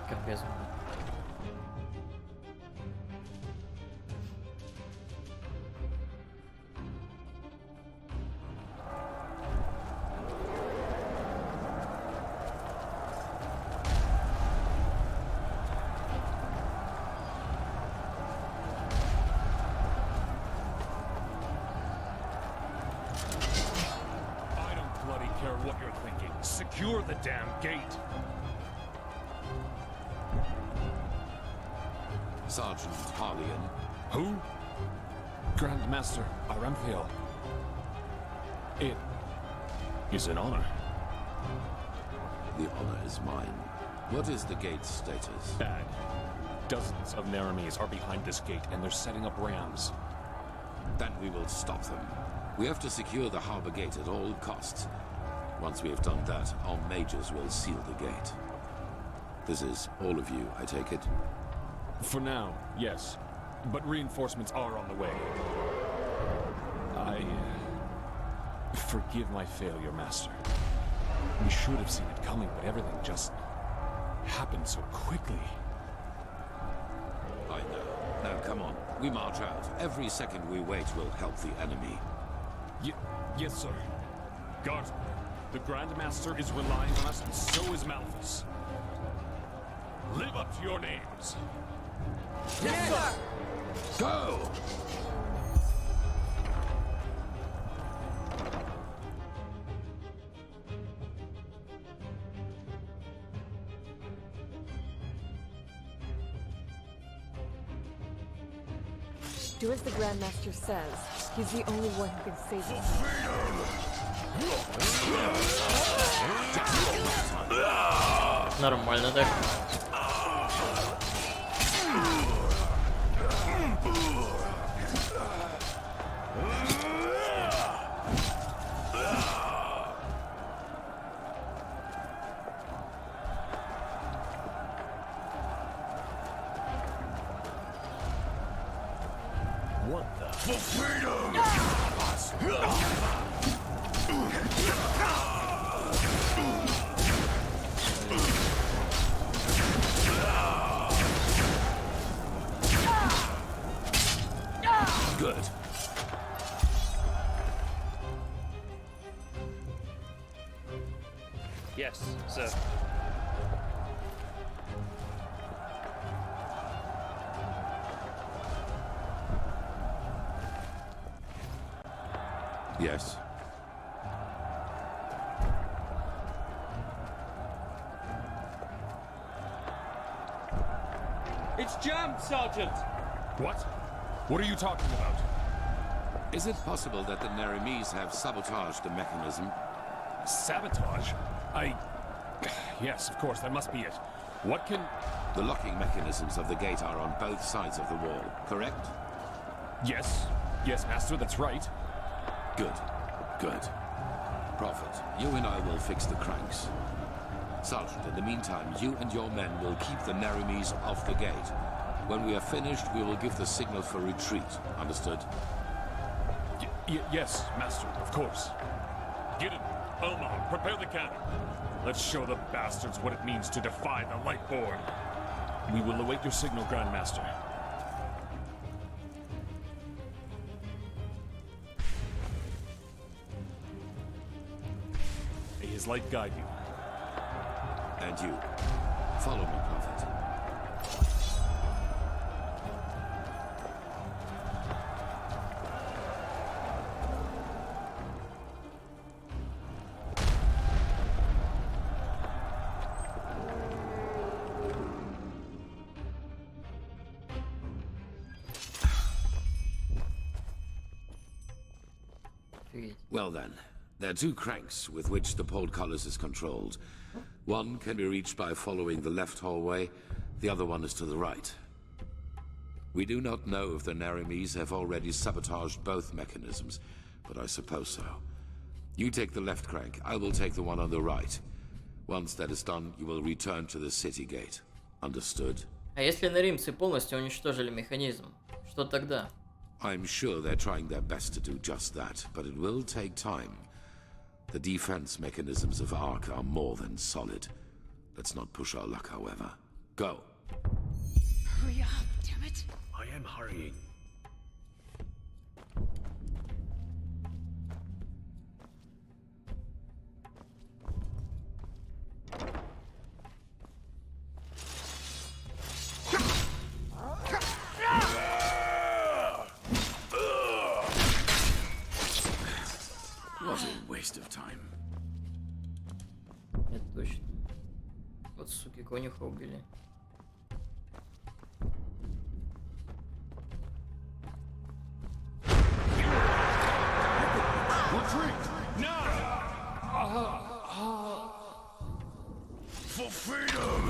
Капец. the damn gate. Sergeant Harleyan. Who? Grandmaster Aramthiel. It is an honor. The honor is mine. What is the gate's status? Bad. Dozens of Naramis are behind this gate, and they're setting up rams. Then we will stop them. We have to secure the harbor gate at all costs. Once we have done that, our mages will seal the gate. This is all of you, I take it? For now, yes. But reinforcements are on the way. Forgive my failure, Master. We should have seen it coming, but everything just happened so quickly. I know. Now, come on. We march out. Every second we wait will help the enemy. Yes, sir. Guard, the Grandmaster is relying on us, and so is Malthus. Live up to your names. Yes, sir! Go! Do as the Grandmaster says. He's the only one who can save us. Нормально так. What the? For freedom! Good. Yes, sir. Yes. It's jammed, Sergeant! What? What are you talking about? Is it possible that the Naramis have sabotaged the mechanism? Sabotage? Yes, of course, that must be it. What can... The locking mechanisms of the gate are on both sides of the wall, correct? Yes. Yes, Master, that's right. Good. Good. Prophet, you and I will fix the cranks. Sergeant, in the meantime, you and your men will keep the Naramis off the gate. When we are finished, we will give the signal for retreat. Understood? Yes, Master, of course. Get it. Elmar, prepare the cannon. Let's show the bastards what it means to defy the Lightborn. We will await your signal, Grandmaster. May his light guide you. And you. Follow me, Prophet. Well then, there are two cranks with which the portcullis is controlled. One can be reached by following the left hallway, the other one is to the right. We do not know if the Naramis have already sabotaged both mechanisms, but I suppose so. You take the left crank, I will take the one on the right. Once that is done, you will return to the city gate. Understood? А если наримцы полностью уничтожили механизм, что тогда? I'm sure they're trying their best to do just that, but it will take time. The defense mechanisms of Ark are more than solid. Let's not push our luck, however. Go. Hurry up, damn it. I am hurrying. What a waste of time. Это конюха убили. For freedom!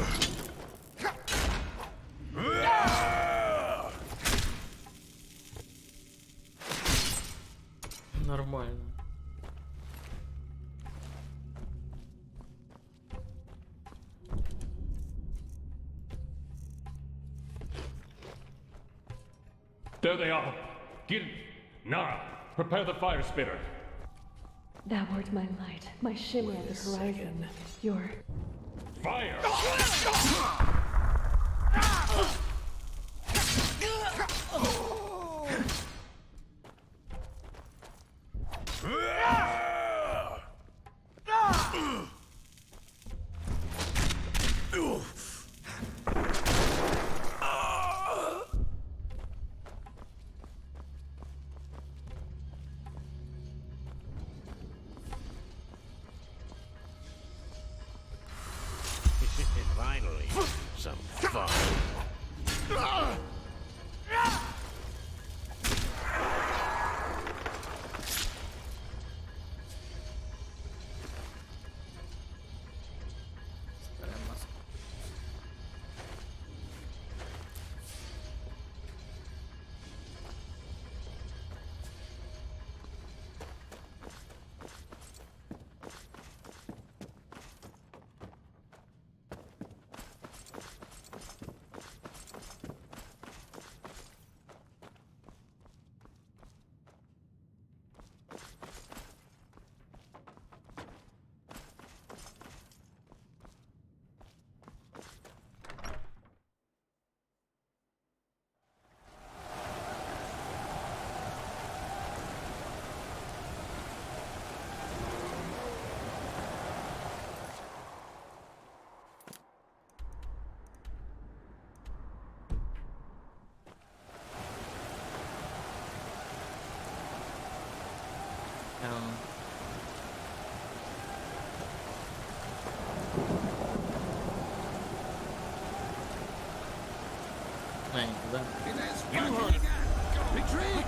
Нормально. There they are. Get it. Nara, prepare the fire spitter. Thou art my light, my shimmer at the horizon. Your Fire! Finally, some fun. никуда. You heard it. Retreat!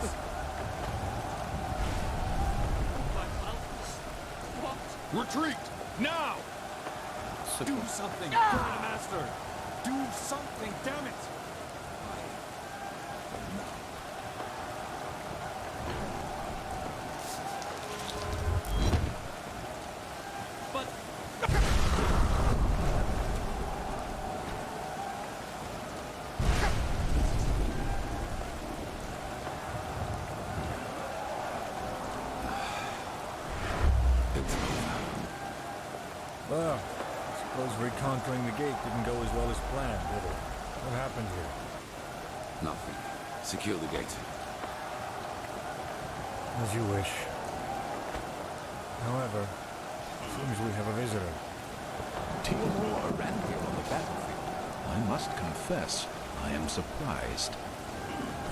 Retreat! Now! Do something, Master! Do something, damn it! Well, I suppose reconquering the gate didn't go as well as planned, did it? What happened here? Nothing. Secure the gate. As you wish. However, it seems we have a visitor. Theodore Randall on the battlefield. I must confess, I am surprised.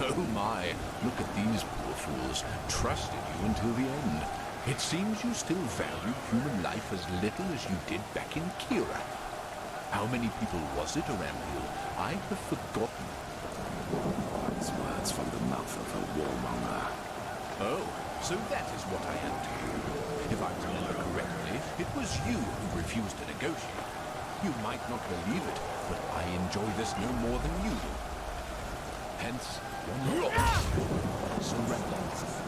Oh my, look at these poor fools, trusted you until the end. It seems you still value human life as little as you did back in Kira. How many people was it around here? I have forgotten. It's words from the mouth of a warmonger. Oh, so that is what I am to you. If I remember correctly, it was you who refused to negotiate. You might not believe it, but I enjoy this no more than you do. Hence, surrender.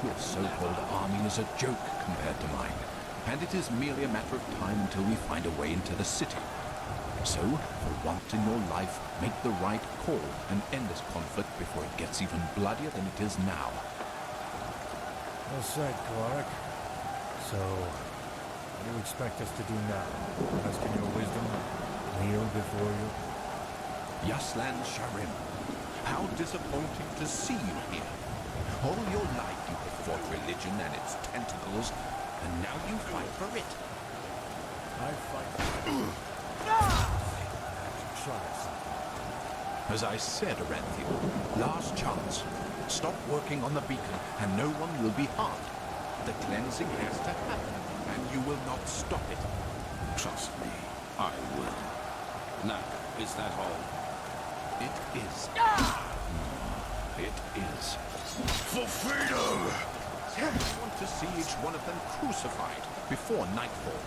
Your so-called army is a joke compared to mine, and it is merely a matter of time until we find a way into the city. So, for once in your life, make the right call and end this conflict before it gets even bloodier than it is now. Well said, Clark. So, what do you expect us to do now? Ask in your wisdom? Kneel before you? Yaslan Sharim, how disappointing to see you here. All your life you have fought religion and its tentacles, and now you fight for it. I fight. Try something. As I said, Aranthiel, last chance. Stop working on the beacon, and no one will be harmed. The cleansing has to happen, and you will not stop it. Trust me, I will. Now, Is that all? It is. It is. For freedom! I want to see each one of them crucified before nightfall.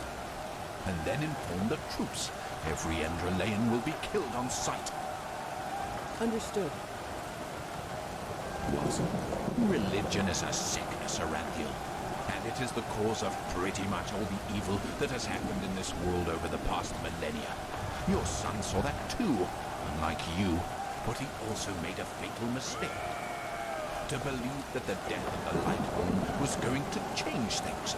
And then inform the troops. Every Enderalayan will be killed on sight. Understood. What? Religion is a sickness, Aranthiel. And it is the cause of pretty much all the evil that has happened in this world over the past millennia. Your son saw that too, unlike you, but he also made a fatal mistake. To believe that the death of the Lightborn was going to change things.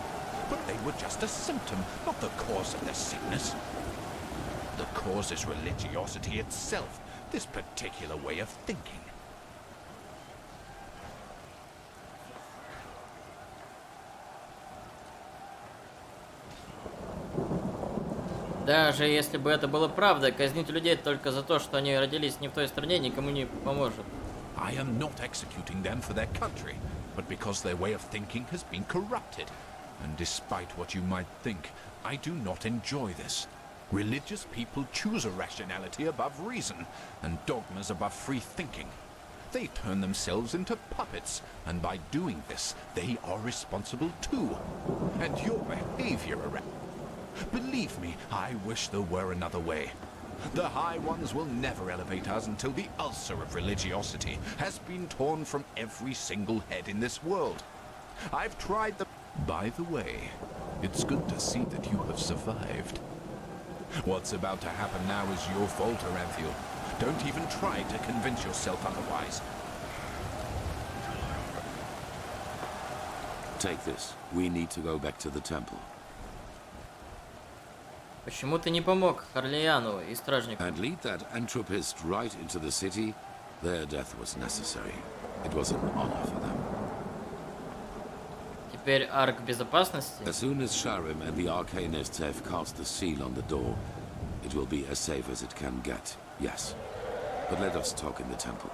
But they were just a symptom, not the cause of the sickness. The cause is religiosity itself, this particular way of thinking. Даже если бы это было правдой, казнить людей только за то, что они родились не в той стране, никому не поможет. I am not executing them for their country, but because their way of thinking has been corrupted. And despite what you might think, I do not enjoy this. Religious people choose irrationality above reason, and dogmas above free thinking. They turn themselves into puppets, and by doing this, they are responsible too. And your behavior around... Believe me, I wish there were another way. The High Ones will never elevate us until the ulcer of religiosity has been torn from every single head in this world. I've tried the... By the way, it's good to see that you have survived. What's about to happen now is your fault, Aranthiel. Don't even try to convince yourself otherwise. Take this. We need to go back to the temple. Почему ты не помог Харлеяну и стражнику? And lead that entropist right into the city. Their death was necessary. It was an honor for them. Теперь арк безопасности. As soon as Skyrim and the Arcanists have cast the seal on the door, it will be as safe as it can get. Yes. But let us talk in the temple.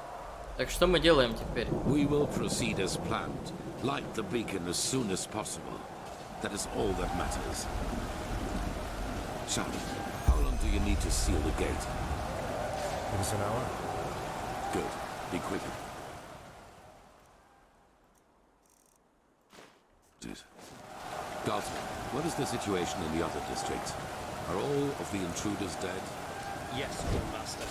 Так что мы делаем теперь? We will proceed as planned. Light the beacon as soon as possible. That is all that matters. Shadow, how long do you need to seal the gate? Give us an hour. Good. Be quicker. Galton, what is the situation in the other districts? Are all of the intruders dead? Yes, Lord Master.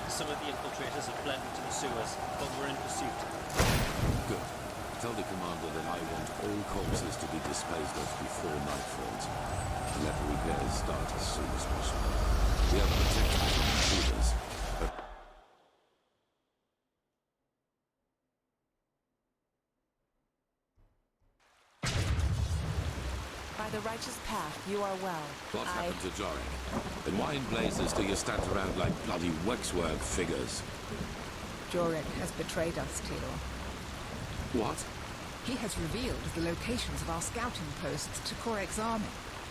Some of the infiltrators have bled into the sewers, but we're in pursuit. Good. Tell the commander that I want all corpses to be disposed of before night falls. And let the repairs start as soon as possible. We have protection from intruders, but... By the righteous path, you are well. What happened to Jorik? Then why in blazes do you stand around like bloody waxwork figures? Jorik has betrayed us, Theodore. What? He has revealed the locations of our scouting posts to Korek's army.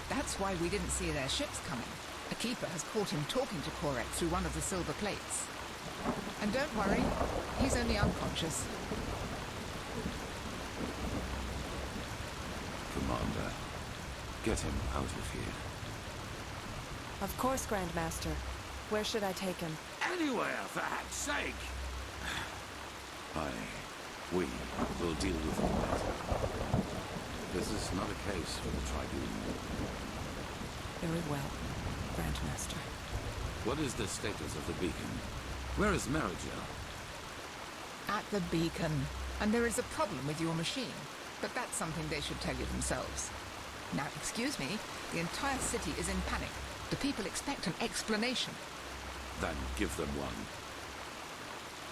That's why we didn't see their ships coming. A keeper has caught him talking to Korek through one of the silver plates. And don't worry, he's only unconscious. Commander, get him out of here. Of course, Grandmaster. Where should I take him? Anywhere, for heck's sake! We will deal with him later. This is not a case for the tribunal. Very well, Grandmaster. What is the status of the beacon? Where is Marigel? At the beacon. And there is a problem with your machine. But that's something they should tell you themselves. Now, excuse me, the entire city is in panic. The people expect an explanation. Then give them one.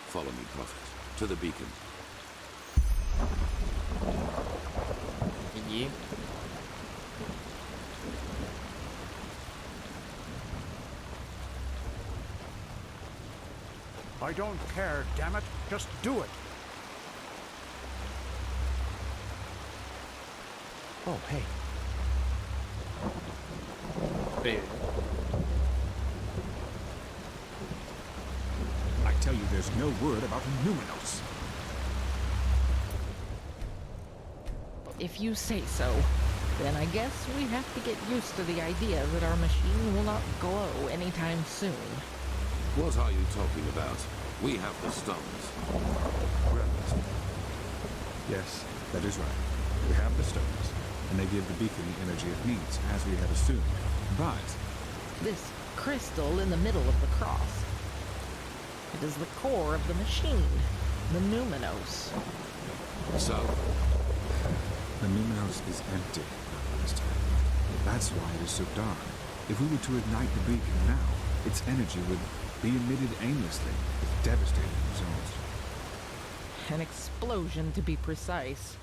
Follow me, Prophet. To the beacon. Иди. I don't care, damn it. Just do it. Oh, hey. Привет. I tell you, there's no word about Numenos. If you say so, then I guess we have to get used to the idea that our machine will not glow anytime soon. What are you talking about? We have the stones. Grandmaster. Yes, that is right. We have the stones, and they give the beacon the energy it needs, as we had assumed. But this crystal in the middle of the cross, it is the core of the machine, the Numinos. So? The Numinos is empty, Master. That's why it is so dark. If we were to ignite the beacon now, its energy would be emitted aimlessly, with devastating results. An explosion, to be precise.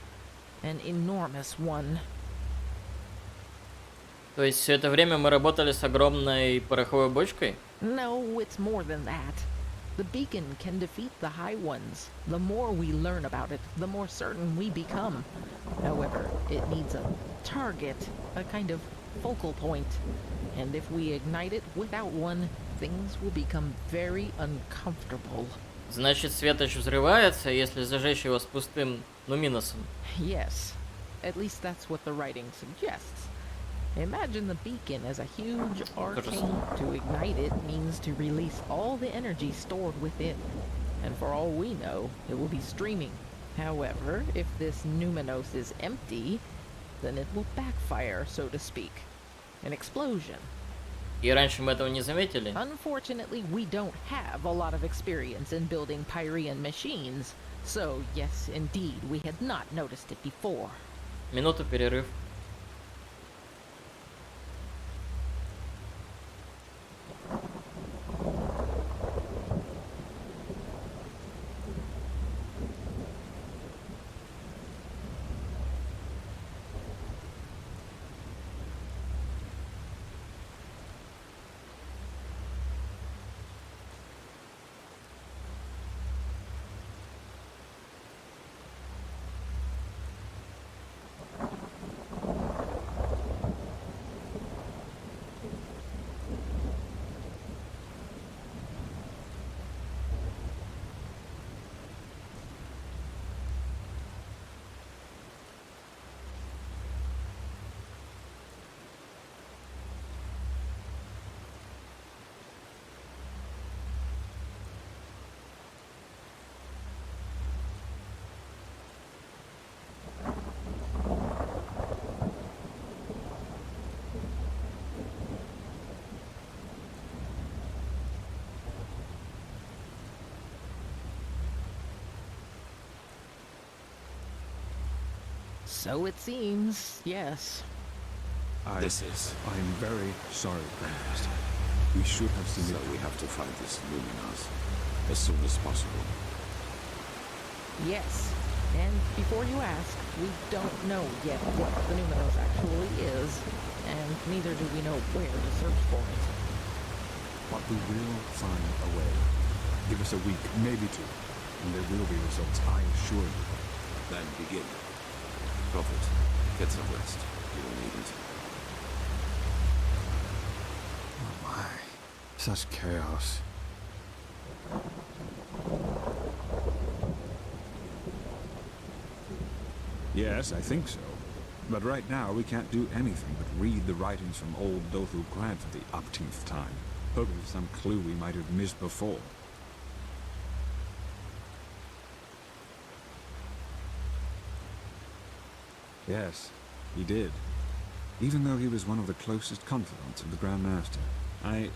An enormous one. То есть все это время мы работали с огромной пороховой бочкой? No, it's more than that. The beacon can defeat the High Ones. The more we learn about it, the more certain we become. However, it needs a target, a kind of focal point. And if we ignite it without one, things will become very uncomfortable. Значит, светоч взрывается, если зажечь его с пустым нуминосом. Yes. At least that's what the writing suggests. Imagine the beacon as a huge arcane. To ignite it means to release all the energy stored within. And for all we know, it will be streaming. However, if this Numinos is empty, then it will backfire, so to speak. An explosion. И раньше мы этого не заметили? Unfortunately, we don't have a lot of experience in building Pyrean machines. So, yes, indeed, we had not noticed it before. Минуту перерыв. So it seems, yes. I am very sorry, Grandmaster. We should have seen it. So we have to find this Numinos as soon as possible. Yes. And before you ask, we don't know yet what the Numinos actually is, and neither do we know where to search for it. But we will find a way. Give us a week, maybe two, and there will be results, I assure you. Then begin. Prophet, get some rest. You will need it. Oh my. Such chaos. Yes, I think so. But right now we can't do anything but read the writings from old Dothu Grad for the upteenth time, hoping for some clue we might have missed before. Yes, he did. Even though he was one of the closest confidants of the Grand Master. I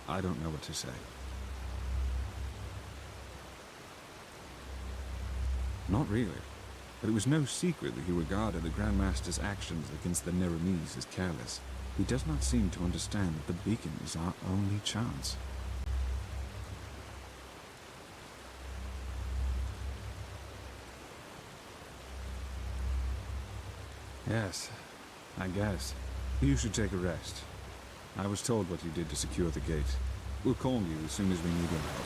don't know what to say. Not really. But it was no secret that he regarded the Grand Master's actions against the Neremes as careless. He does not seem to understand that the beacon is our only chance. Yes, I guess. You should take a rest. I was told what you did to secure the gate. We'll call you as soon as we need your help.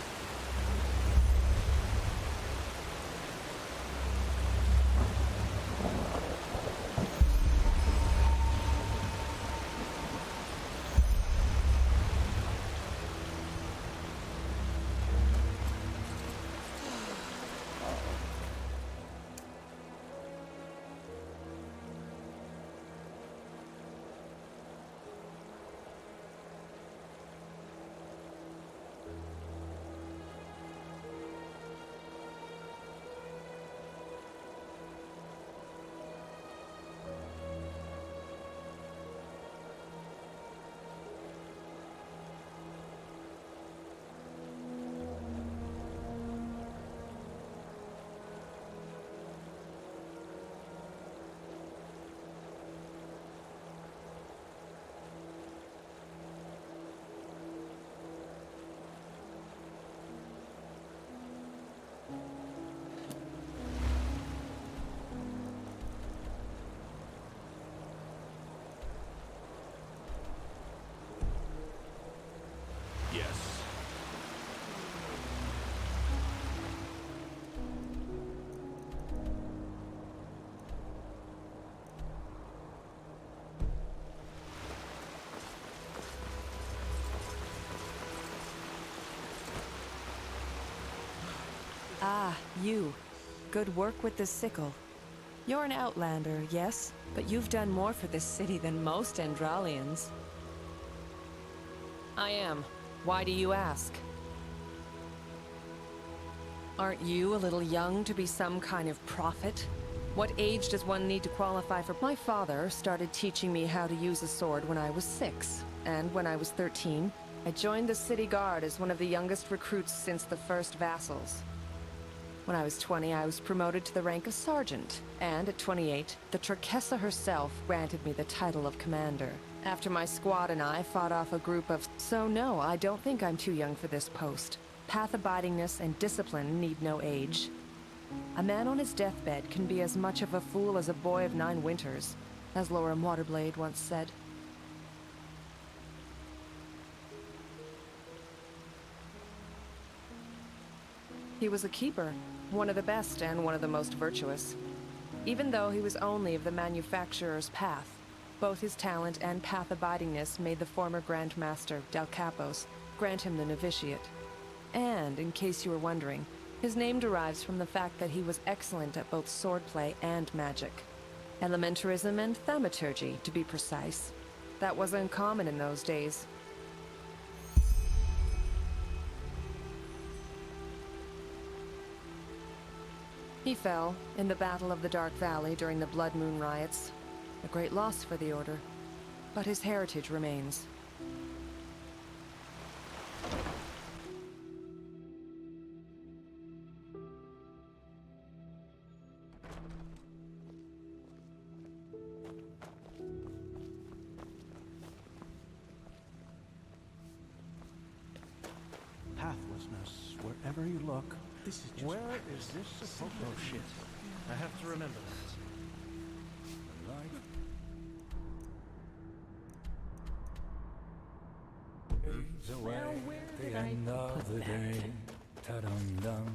Ah, you. Good work with the sickle. You're an outlander, yes, but you've done more for this city than most Endralians. I am. Why do you ask? Aren't you a little young to be some kind of prophet? What age does one need to qualify for? My father started teaching me how to use a sword when I was 6, and when I was 13, I joined the city guard as one of the youngest recruits since the first vassals. When I was 20, I was promoted to the rank of sergeant, and at 28, the Turkessa herself granted me the title of commander. After my squad and I fought off a group of... So no, I don't think I'm too young for this post. Path abidingness and discipline need no age. A man on his deathbed can be as much of a fool as a boy of 9 winters, as Loram Waterblade once said. He was a keeper, one of the best and one of the most virtuous. Even though he was only of the manufacturer's path, both his talent and path abidingness made the former Grandmaster, Del Capos, grant him the novitiate. And, in case you were wondering, his name derives from the fact that he was excellent at both swordplay and magic. Elementarism and thaumaturgy, to be precise. That wasn't common in those days. He fell in the Battle of the Dark Valley during the Blood Moon riots. A great loss for the Order, but his heritage remains. Pathlessness, wherever you look. This is just... Where is this supposed to... Oh shit. I have to remember that. Fades away at the end of the day. Ta-dum-dum.